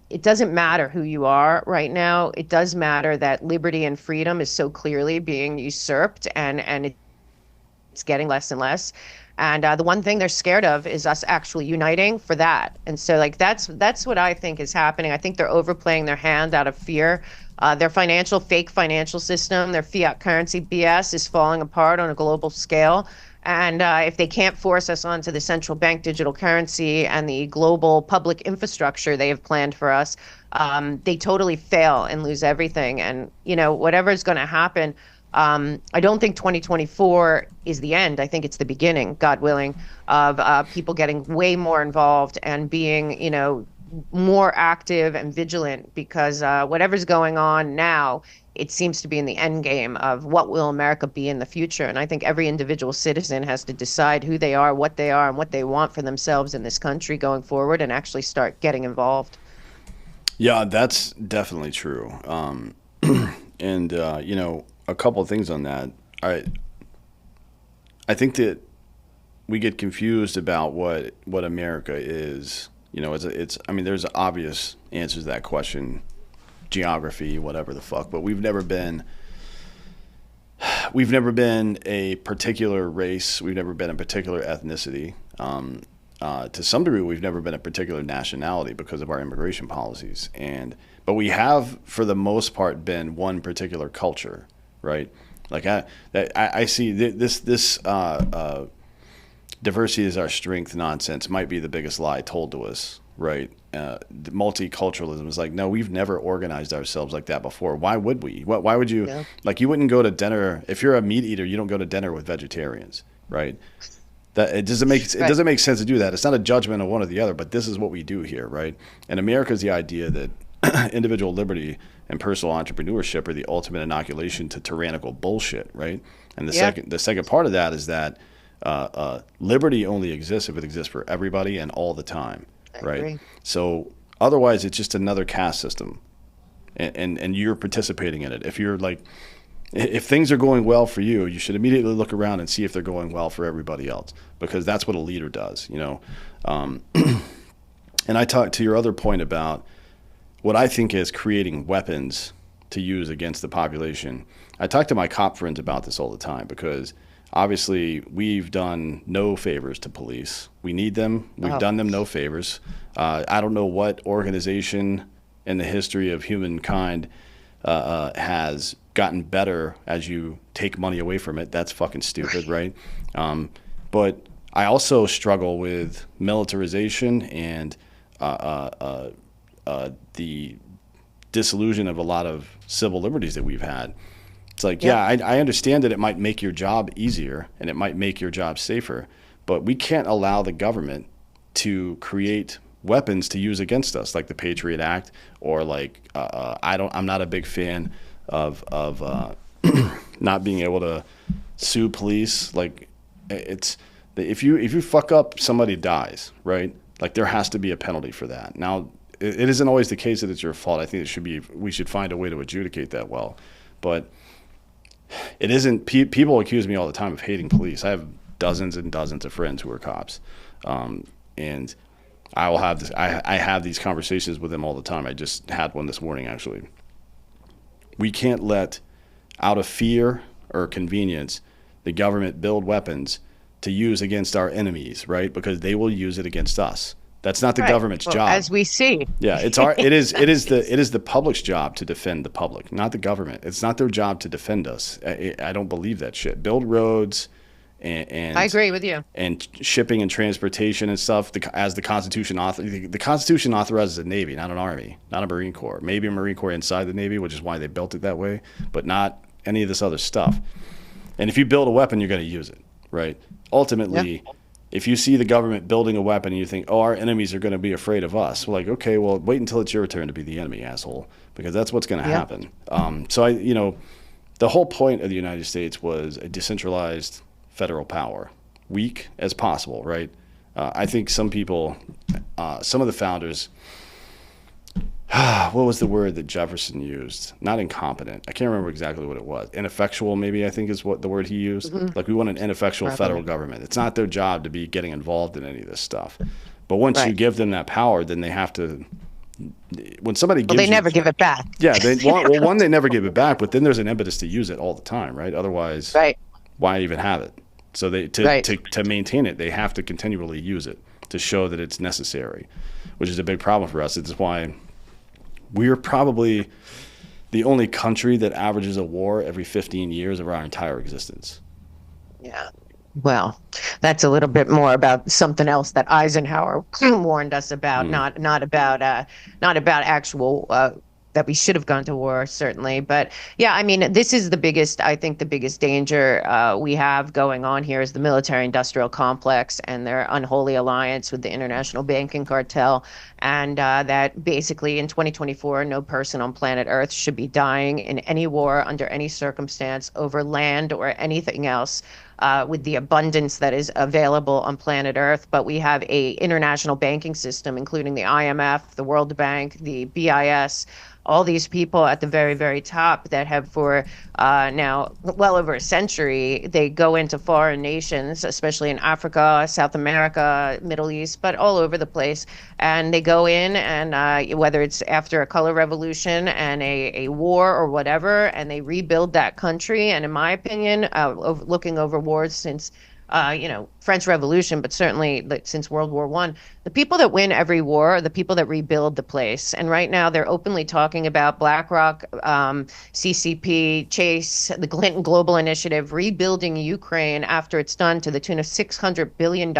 it doesn't matter who you are right now. It does matter that liberty and freedom is so clearly being usurped and it's getting less and less. And the one thing they're scared of is us actually uniting for that. And so, like, that's what I think is happening. I think they're overplaying their hand out of fear. Their fake financial system, their fiat currency BS is falling apart on a global scale. And if they can't force us onto the central bank digital currency and the global public infrastructure they have planned for us, they totally fail and lose everything. And, whatever is going to happen, I don't think 2024 is the end. I think it's the beginning, God willing, of people getting way more involved and being, more active and vigilant because whatever's going on now, it seems to be in the end game of what will America be in the future. And I think every individual citizen has to decide who they are, and what they want for themselves in this country going forward and actually start getting involved. Yeah, that's definitely true. And, a couple of things on that. I think that we get confused about what America is. I mean, there's obvious answers to that question, geography, whatever the fuck, but we've never been a particular race. We've never been a particular ethnicity. To some degree, we've never been a particular nationality because of our immigration policies. But we have, for the most part, been one particular culture, right? Like I see this diversity is our strength nonsense might be the biggest lie told to us, right? Multiculturalism is like, no, we've never organized ourselves like that before. Why would we? Why would you? No. Like, you wouldn't go to dinner if you're a meat eater. You don't go to dinner with vegetarians, right? That it doesn't make sense to do that. It's not a judgment of one or the other, but this is what we do here, right? And America is the idea that individual liberty and personal entrepreneurship are the ultimate inoculation to tyrannical bullshit, right? And the second part of that is that liberty only exists if it exists for everybody and all the time, right? Agree. So otherwise, it's just another caste system, and you're participating in it. If you're like, If things are going well for you, you should immediately look around and see if they're going well for everybody else, because that's what a leader does, you know. Um, and I talked to your other point about what I think is creating weapons to use against the population. I talk to my cop friends about this all the time because obviously we've done no favors to police. We need them. We've done them no favors. I don't know what organization in the history of humankind has gotten better as you take money away from it. That's fucking stupid, right? But I also struggle with militarization and the disillusion of a lot of civil liberties that we've had. It's like, yeah, I understand that it might make your job easier and it might make your job safer, but we can't allow the government to create weapons to use against us, like the Patriot Act, or like I'm not a big fan of not being able to sue police. Like, it's if you fuck up, somebody dies, right? Like, there has to be a penalty for that. Now, it isn't always the case that it's your fault. I think we should find a way to adjudicate that well, but it isn't. People accuse me all the time of hating police. I have dozens and dozens of friends who are cops, and I will have this. I have these conversations with them all the time. I just had one this morning, actually. We can't let, out of fear or convenience, the government build weapons to use against our enemies, right? Because they will use it against us. That's not the government's job. As we see. Yeah, it is the public's job to defend the public, not the government. It's not their job to defend us. I don't believe that shit. Build roads and I agree with you. And shipping and transportation and stuff, as the Constitution authorizes a Navy, not an Army, not a Marine Corps. Maybe a Marine Corps inside the Navy, which is why they built it that way, but not any of this other stuff. And if you build a weapon, you're going to use it, right? Ultimately, if you see the government building a weapon and you think, oh, our enemies are going to be afraid of us, we're like, okay, well, wait until it's your turn to be the enemy, asshole, because that's what's going to happen. So the whole point of the United States was a decentralized federal power, weak as possible, right? I think some people, some of the founders, what was the word that Jefferson used? Not incompetent. I can't remember exactly what it was. Ineffectual, maybe, I think is what the word he used. Like, we want an ineffectual federal government. It's not their job to be getting involved in any of this stuff. But once you give them that power, then they have to, when somebody gives they never give it back. Yeah, they never give it back, but then there's an impetus to use it all the time, right? Otherwise, why even have it? So to maintain it, they have to continually use it to show that it's necessary, which is a big problem for us. It's why we're probably the only country that averages a war every 15 years of our entire existence. Yeah. Well, that's a little bit more about something else that Eisenhower warned us about, not about actual that we should have gone to war, certainly. But yeah, I mean, this is I think the biggest danger we have going on here is the military-industrial complex and their unholy alliance with the international banking cartel. And that basically in 2024, no person on planet Earth should be dying in any war under any circumstance over land or anything else. With the abundance that is available on planet Earth. But we have a international banking system, including the IMF, the World Bank, the BIS, all these people at the very, very top that have for now well over a century, they go into foreign nations, especially in Africa, South America, Middle East, but all over the place. And they go in and whether it's after a color revolution and a war or whatever, and they rebuild that country. And in my opinion, looking over wars since French Revolution, but certainly since World War I, the people that win every war are the people that rebuild the place. And right now they're openly talking about BlackRock, CCP, Chase, the Clinton Global Initiative, rebuilding Ukraine after it's done to the tune of $600 billion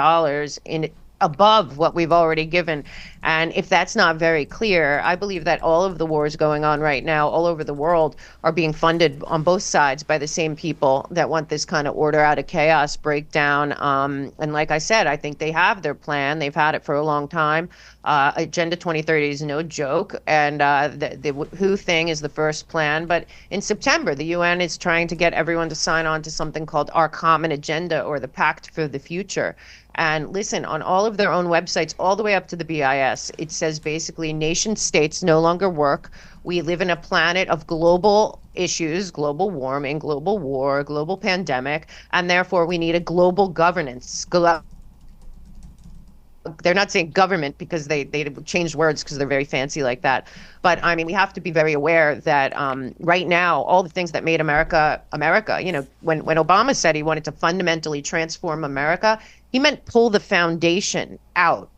in above what we've already given. And if that's not very clear, I believe that all of the wars going on right now all over the world are being funded on both sides by the same people that want this kind of order out of chaos, breakdown. And like I said, I think they have their plan. They've had it for a long time. Agenda 2030 is no joke. And the WHO thing is the first plan. But in September, the UN is trying to get everyone to sign on to something called Our Common Agenda, or the Pact for the Future. And listen, on all of their own websites, all the way up to the BIS, it says basically nation states no longer work. We live in a planet of global issues, global warming, global war, global pandemic, and therefore we need a global governance. They're not saying government because they changed words because they're very fancy like that. But I mean, we have to be very aware that right now, all the things that made America America, when Obama said he wanted to fundamentally transform America, he meant pull the foundation out.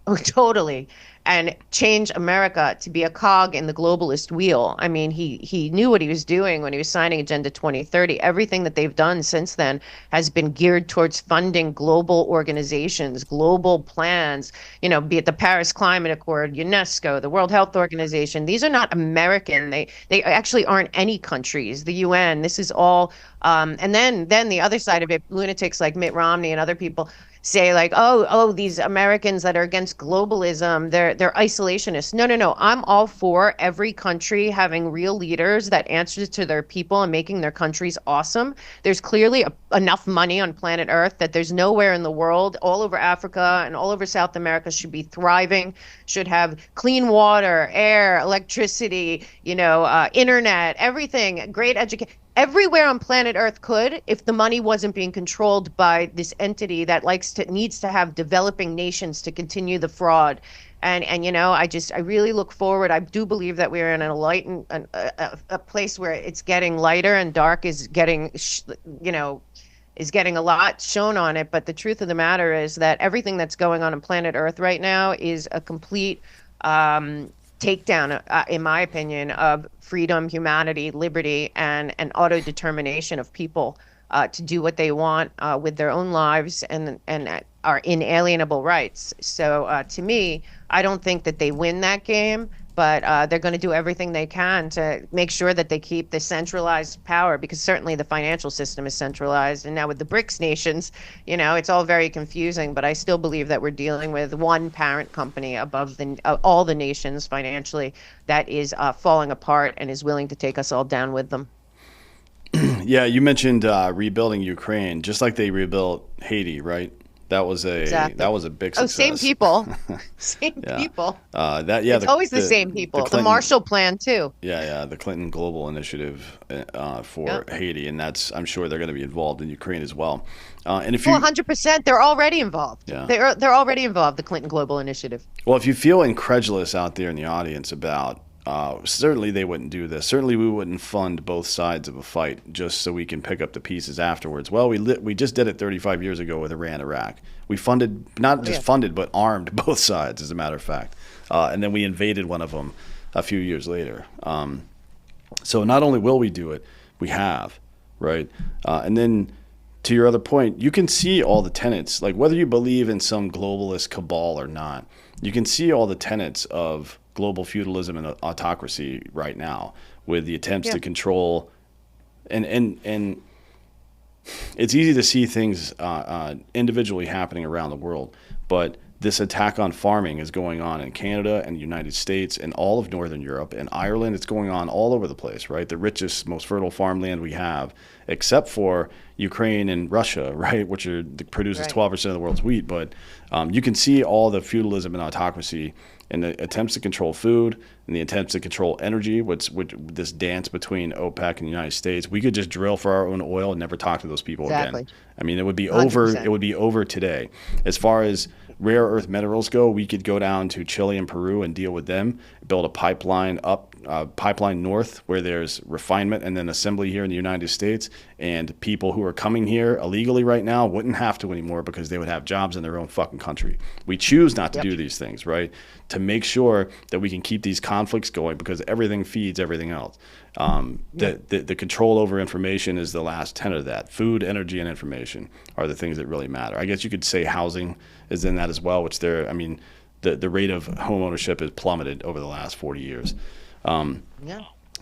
Oh, totally. And change America to be a cog in the globalist wheel. I mean, he knew what he was doing when he was signing Agenda 2030. Everything that they've done since then has been geared towards funding global organizations, global plans, be it the Paris Climate Accord, UNESCO, the World Health Organization. These are not American. They actually aren't any countries. The UN. This is all. And then the other side of it, lunatics like Mitt Romney and other people say like, oh, these Americans that are against globalism, they're isolationists. No, no, no. I'm all for every country having real leaders that answer to their people and making their countries awesome. There's clearly enough money on planet Earth that there's nowhere in the world, all over Africa and all over South America, should be thriving, should have clean water, air, electricity, internet, everything, great education. Everywhere on planet Earth could, if the money wasn't being controlled by this entity that needs to have developing nations to continue the fraud. And I really look forward. I do believe that we're in an enlightened a place where it's getting lighter and dark is getting a lot shown on it. But the truth of the matter is that everything that's going on planet Earth right now is a complete takedown, in my opinion, of freedom, humanity, liberty, and autodetermination of people to do what they want with their own lives and are inalienable rights. So to me, I don't think that they win that game, but they're going to do everything they can to make sure that they keep the centralized power, because certainly the financial system is centralized. And now with the BRICS nations, it's all very confusing, but I still believe that we're dealing with one parent company above all the nations financially that is falling apart and is willing to take us all down with them. Yeah, you mentioned rebuilding Ukraine, just like they rebuilt Haiti, right? Exactly. That was a big Oh, success. same people, same Yeah. people. It's always the same people. The Marshall Plan too. Yeah, the Clinton Global Initiative for Haiti, and I'm sure they're going to be involved in Ukraine as well. And if you, 100%, they're already involved. Yeah. They're already involved. The Clinton Global Initiative. well, if you feel incredulous out there in the audience about, certainly they wouldn't do this. Certainly we wouldn't fund both sides of a fight just so we can pick up the pieces afterwards. Well, we just did it 35 years ago with Iran, Iraq. We funded, not just funded, but armed both sides, as a matter of fact. And then we invaded one of them a few years later. So not only will we do it, we have, right? And then to your other point, you can see all the tenets, like whether you believe in some globalist cabal or not, you can see all the tenets of global feudalism and autocracy right now with the attempts to control and it's easy to see things individually happening around the world, but this attack on farming is going on in Canada and the United States and all of Northern Europe and Ireland. It's going on all over the place, right? The richest, most fertile farmland we have, except for Ukraine and Russia, right, which produces 12% of the world's wheat. But you can see all the feudalism and autocracy and the attempts to control food and the attempts to control energy, which this dance between OPEC and the United States. We could just drill for our own oil and never talk to those people again. I mean, it would be 100%. Over. It would be over today. As far as rare earth minerals go, we could go down to Chile and Peru and deal with them, build a pipeline pipeline north where there's refinement and then assembly here in the United States, and people who are coming here illegally right now wouldn't have to anymore because they would have jobs in their own fucking country. We choose not to do these things, right, to make sure that we can keep these conflicts going, because everything feeds everything else. The control over information is the last tenet of that. Food, energy, and information are the things that really matter. I guess you could say housing is in that as well, which the rate of home ownership has plummeted over the last 40 years.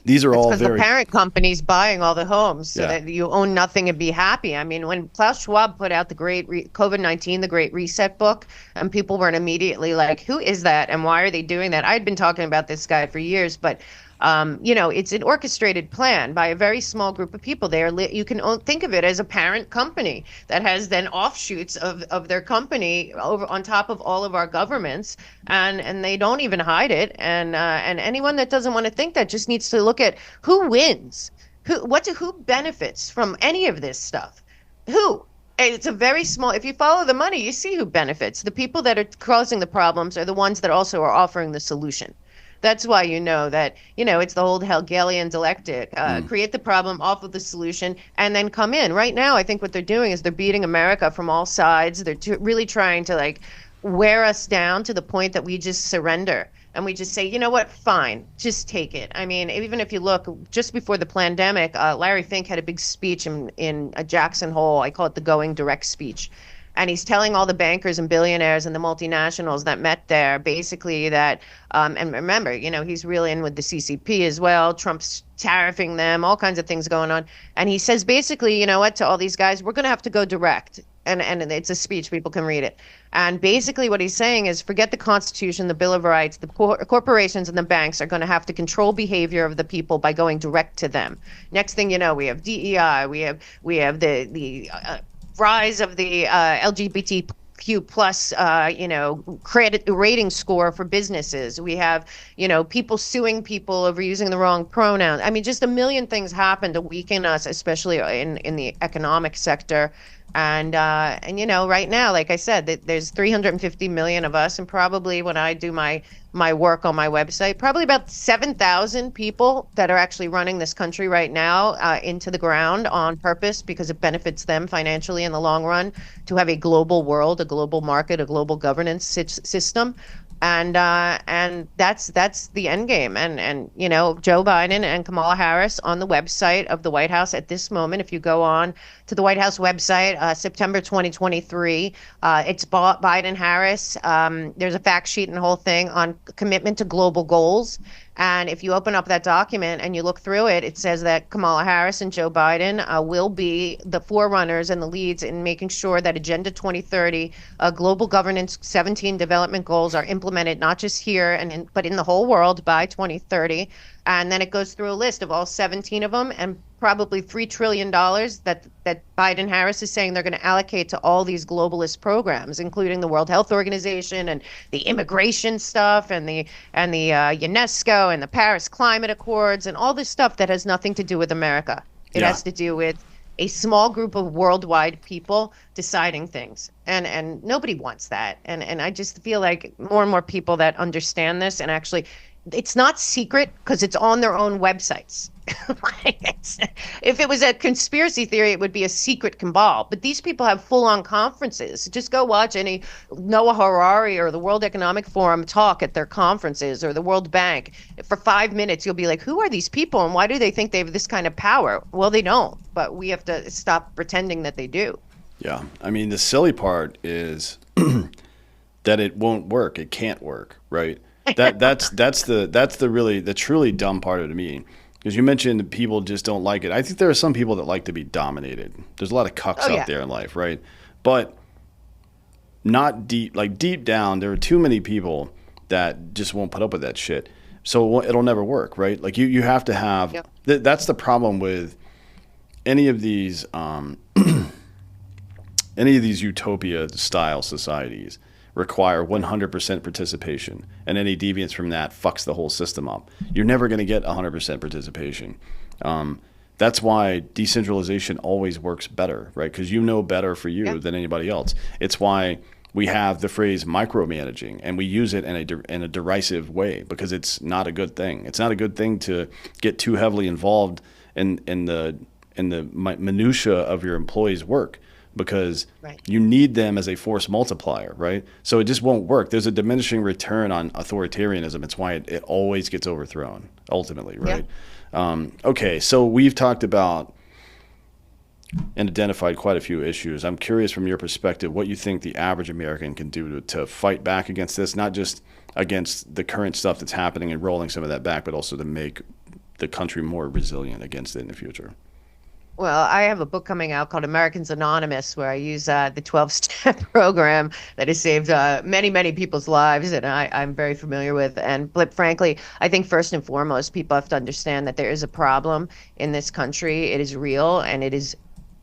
These are all because the parent company's buying all the homes so that you own nothing and be happy. I mean, when Klaus Schwab put out the great COVID-19, the Great Reset book, and people weren't immediately like, who is that and why are they doing that? I'd been talking about this guy for years, but It's an orchestrated plan by a very small group of people. You can think of it as a parent company that has then offshoots of their company over on top of all of our governments, and they don't even hide it. And anyone that doesn't want to think that just needs to look at who wins, who benefits from any of this stuff. Who? It's a very small, if you follow the money, you see who benefits. The people that are causing the problems are the ones that also are offering the solution. That's why it's the old Hegelian dialectic. Mm. Create the problem, off of the solution, and then come in. Right now, I think what they're doing is they're beating America from all sides. They're really trying to like wear us down to the point that we just surrender. And we just say, you know what, fine, just take it. I mean, even if you look just before the pandemic, Larry Fink had a big speech in Jackson Hole. I call it the Going Direct speech. And he's telling all the bankers and billionaires and the multinationals that met there basically that, and remember, he's really in with the CCP as well. Trump's tariffing them, all kinds of things going on. And he says basically, you know what, to all these guys, we're going to have to go direct. And it's a speech, people can read it. And basically what he's saying is forget the Constitution, the Bill of Rights, the corporations and the banks are going to have to control behavior of the people by going direct to them. Next thing you know, we have DEI, we have the rise of the LGBTQ plus, credit rating score for businesses. We have, people suing people over using the wrong pronouns. I mean, just a million things happen to weaken us, especially in the economic sector. And right now, like I said, there's 350 million of us, and probably when I do my work on my website, probably about 7,000 people that are actually running this country right now into the ground on purpose because it benefits them financially in the long run to have a global world, a global market, a global governance system. And that's the end game. And Joe Biden and Kamala Harris on the website of the White House at this moment. If you go on to the White House website, September 2023, it's Biden Harris. There's a fact sheet and the whole thing on commitment to global goals. And if you open up that document and you look through it, it says that Kamala Harris and Joe Biden will be the forerunners and the leads in making sure that Agenda 2030, global governance 17 development goals are implemented not just here but in the whole world by 2030. And then it goes through a list of all 17 of them and probably $3 trillion that Biden Harris is saying they're going to allocate to all these globalist programs, including the World Health Organization and the immigration stuff and the UNESCO and the Paris Climate Accords and all this stuff that has nothing to do with America. It has to do with a small group of worldwide people deciding things. And nobody wants that. And I just feel like more and more people that understand this and actually it's not secret because it's on their own websites. If it was a conspiracy theory, it would be a secret cabal. But these people have full-on conferences. Just go watch any Noah Harari or the World Economic Forum talk at their conferences or the World Bank. For 5 minutes, you'll be like, who are these people and why do they think they have this kind of power? Well, they don't, but we have to stop pretending that they do. Yeah. I mean, the silly part is that it won't work. It can't work, right? That's the truly dumb part of it to me. Because you mentioned people just don't like it. I think there are some people that like to be dominated. There's a lot of cucks out there in life, right? But not deep. Like deep down, there are too many people that just won't put up with that shit. So it'll never work, right? Like you have to have. Yep. That's the problem with any of these utopia style societies. Require 100% participation, and any deviance from that fucks the whole system up. You're never going to get 100% participation. That's why decentralization always works better, right? Because you know better for you than anybody else. It's why we have the phrase micromanaging, and we use it in a derisive way because it's not a good thing. It's not a good thing to get too heavily involved in the minutia of your employees' work. Because you need them as a force multiplier, right? So it just won't work. There's a diminishing return on authoritarianism. It's why it always gets overthrown, ultimately, right? Yeah. Okay, so we've talked about and identified quite a few issues. I'm curious from your perspective what you think the average American can do to fight back against this, not just against the current stuff that's happening and rolling some of that back, but also to make the country more resilient against it in the future. Well, I have a book coming out called Americans Anonymous, where I use the 12-step program that has saved many, many people's lives, and I'm very familiar with. But frankly, I think first and foremost, people have to understand that there is a problem in this country. It is real, and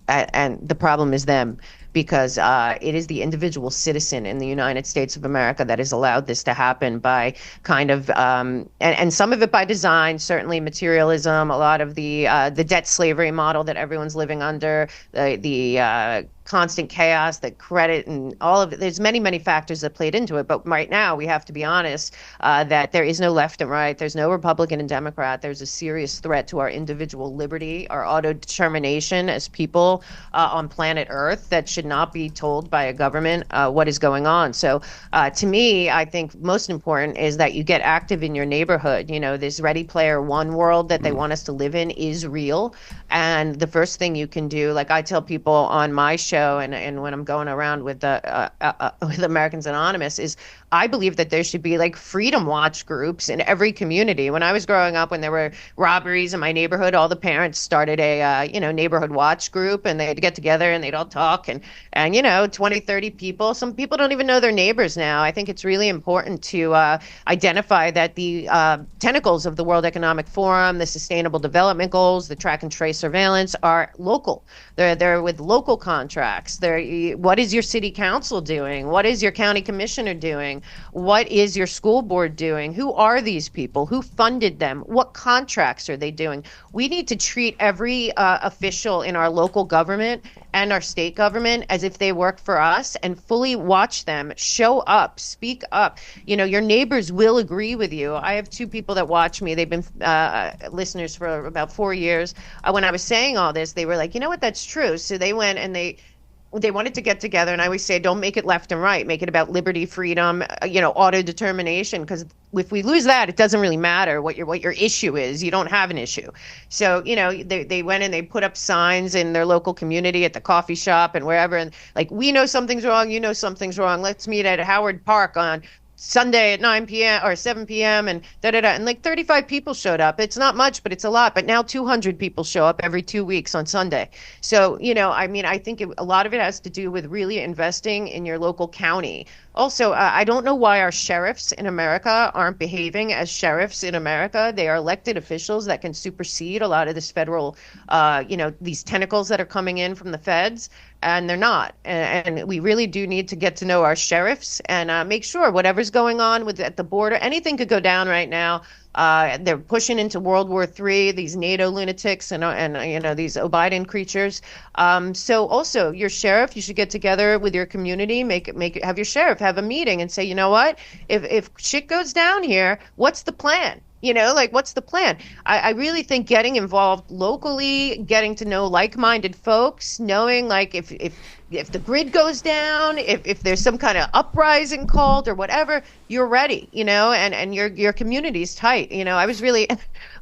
and the problem is them because it is the individual citizen in the United States of America that has allowed this to happen by kind of and some of it by design, certainly materialism, a lot of the debt slavery model that everyone's living under, the constant chaos, the credit, and all of it. There's many, many factors that played into it. But right now, we have to be honest that there is no left and right. There's no Republican and Democrat. There's a serious threat to our individual liberty, our auto-determination as people on planet Earth that should not be told by a government what is going on. So to me, I think most important is that you get active in your neighborhood. You know, this Ready Player One world that they want us to live in is real. And the first thing you can do, like I tell people on my show, and when I'm going around with with Americans Anonymous, is I believe that there should be like freedom watch groups in every community. When I was growing up, when there were robberies in my neighborhood, all the parents started a neighborhood watch group, and they'd get together and they'd all talk, and 20, 30 people. Some people don't even know their neighbors now. I think it's really important to identify that the tentacles of the World Economic Forum, the Sustainable Development Goals, the track and trace surveillance are local. They're with local contracts. What is your city council doing? What is your county commissioner doing? What is your school board doing? Who are these people? Who funded them? What contracts are they doing? We need to treat every official in our local government and our state government as if they work for us and fully watch them, show up, speak up. Your neighbors will agree with you. I have two people that watch me. They've been listeners for about 4 years. When I was saying all this, they were like, you know what, that's true. So they went and they wanted to get together, and I always say, don't make it left and right. Make it about liberty, freedom, auto determination. Because if we lose that, it doesn't really matter what your issue is. You don't have an issue. So they went and they put up signs in their local community at the coffee shop and wherever, and like, we know something's wrong. You know something's wrong. Let's meet at Howard Park on Sunday at 9 p.m. or 7 p.m. and and like 35 people showed up. It's not much, but it's a lot. But now 200 people show up every 2 weeks on Sunday. So, I think a lot of it has to do with really investing in your local county. Also, I don't know why our sheriffs in America aren't behaving as sheriffs in America. They are elected officials that can supersede a lot of this federal, these tentacles that are coming in from the feds, and they're not. And we really do need to get to know our sheriffs and make sure whatever's going on at the border, anything could go down right now. They're pushing into World War III, these NATO lunatics and these Biden creatures. So also your sheriff, you should get together with your community, have your sheriff have a meeting and say, you know what, if shit goes down here, what's the plan? What's the plan? I really think getting involved locally, getting to know like-minded folks, knowing like if the grid goes down, if there's some kind of uprising called or whatever, you're ready, and your community's tight. I was really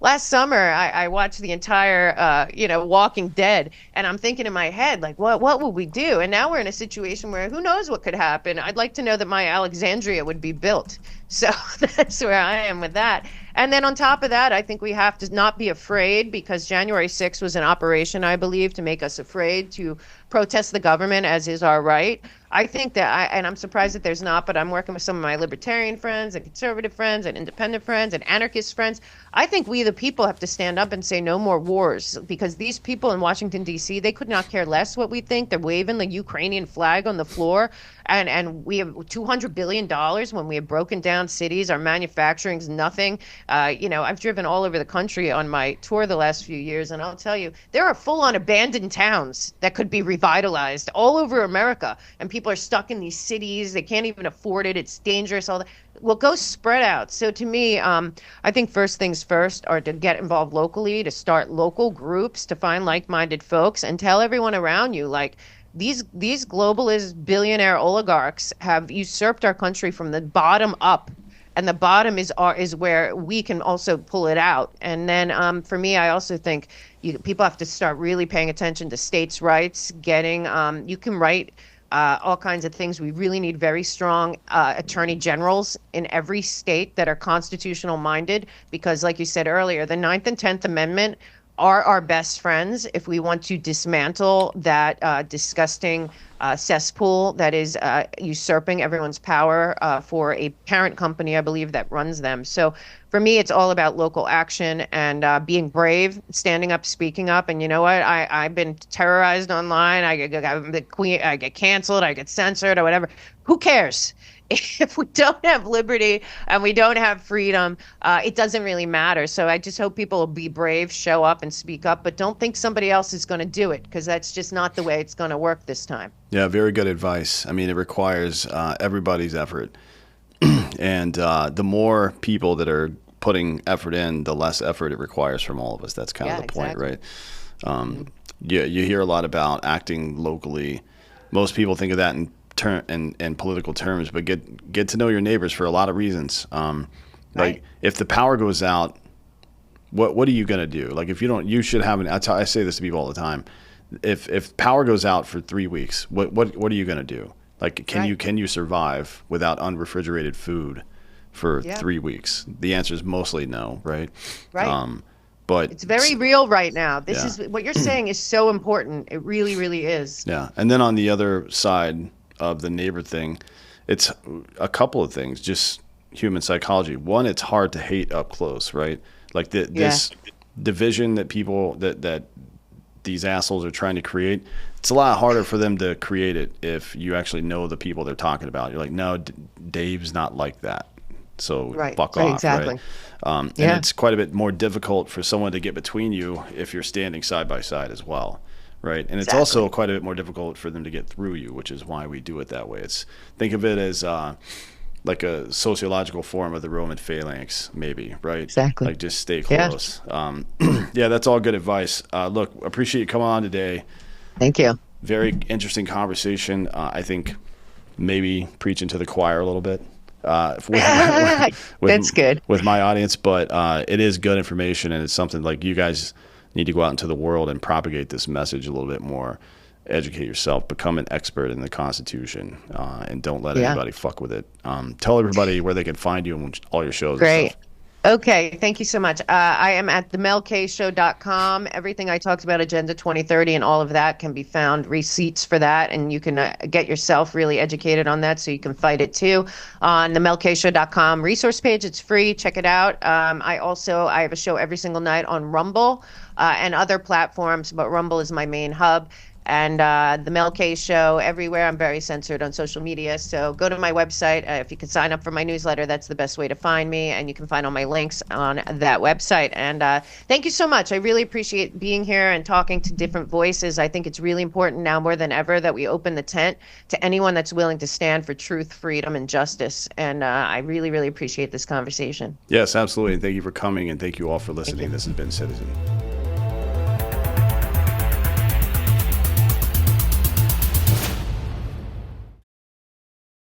last summer I watched the entire Walking Dead, and I'm thinking in my head like, what will we do? And now we're in a situation where who knows what could happen. I'd like to know that my Alexandria would be built. So that's where I am with that. And then on top of that, I think we have to not be afraid, because January 6th was an operation, I believe, to make us afraid to protest the government, as is our right. I think and I'm surprised that there's not, but I'm working with some of my libertarian friends and conservative friends and independent friends and anarchist friends. I think we, the people, have to stand up and say no more wars, because these people in Washington, D.C., they could not care less what we think. They're waving the Ukrainian flag on the floor. And we have $200 billion when we have broken down cities. Our manufacturing's nothing. I've driven all over the country on my tour the last few years, and I'll tell you, there are full-on abandoned towns that could be revitalized all over America. And people are stuck in these cities. They can't even afford it. It's dangerous. All that. Well, go spread out. So to me, I think first things first are to get involved locally, to start local groups, to find like-minded folks, and tell everyone around you, like, these globalist billionaire oligarchs have usurped our country from the bottom up, and the bottom is where we can also pull it out. And then for me, I also think people have to start really paying attention to states' rights. You can write all kinds of things. We really need very strong attorney generals in every state that are constitutional minded, because like you said earlier, the 9th and 10th Amendment are our best friends if we want to dismantle that disgusting cesspool that is usurping everyone's power for a parent company, I believe, that runs them. So for me, it's all about local action and being brave, standing up, speaking up. And you know what? I've been terrorized online. I get canceled. I get censored or whatever. Who cares? If we don't have liberty and we don't have freedom, it doesn't really matter. So I just hope people will be brave, show up and speak up, but don't think somebody else is going to do it, because that's just not the way it's going to work this time. Yeah, very good advice. I mean, it requires everybody's effort. And the more people that are putting effort in, the less effort it requires from all of us. That's kind of the point, Exactly. right? You hear a lot about acting locally. Most people think of that in political terms, but get to know your neighbors for a lot of reasons. Like Right. if the power goes out, what are you gonna do? Like if you don't, you should have an. I say this to people all the time. If power goes out for 3 weeks, what are you gonna do? Like Right. can you survive without unrefrigerated food for Yeah. 3 weeks? The answer is mostly no, right? Right. Um, but It's very real right now. This yeah. is what you're saying is so important. It really, really is. Yeah, and then on the other side of the neighbor thing, it's a couple of things, just human psychology. One, it's hard to hate up close, right? Like Yeah. this division that people that these assholes are trying to create. It's a lot harder for them to create it if you actually know the people they're talking about. You're like, no, Dave's not like that, so Right. fuck Right. off, right? Exactly. And Yeah. it's quite a bit more difficult for someone to get between you if you're standing side by side as well, right? And it's also Exactly. quite a bit more difficult for them to get through you, which is why we do it that way. Think of it as like a sociological form of the Roman phalanx, maybe, right? Exactly. Like just stay Yeah. close. Yeah, that's all good advice. Look, appreciate you coming on today. Thank you. Very interesting conversation. I think maybe preaching to the choir a little bit That's good. with my audience, but it is good information, and it's something like you guys need to go out into the world and propagate this message a little bit more. Educate yourself, become an expert in the Constitution, and don't let Yeah. anybody fuck with it. Tell everybody where they can find you and all your shows and Great. stuff. Okay, thank you so much. I am at themelkshow.com. Everything I talked about, Agenda 2030 and all of that can be found, receipts for that, and you can get yourself really educated on that so you can fight it too. On themelkshow.com resource page, it's free. Check it out. I have a show every single night on Rumble and other platforms, but Rumble is my main hub. And the Mel K Show everywhere. I'm very censored on social media. So go to my website. If you can sign up for my newsletter, that's the best way to find me. And you can find all my links on that website. And thank you so much. I really appreciate being here and talking to different voices. I think it's really important now more than ever that we open the tent to anyone that's willing to stand for truth, freedom, and justice. And I really, really appreciate this conversation. Yes, absolutely. And thank you for coming, and thank you all for Thank listening. you. This has been Citizen.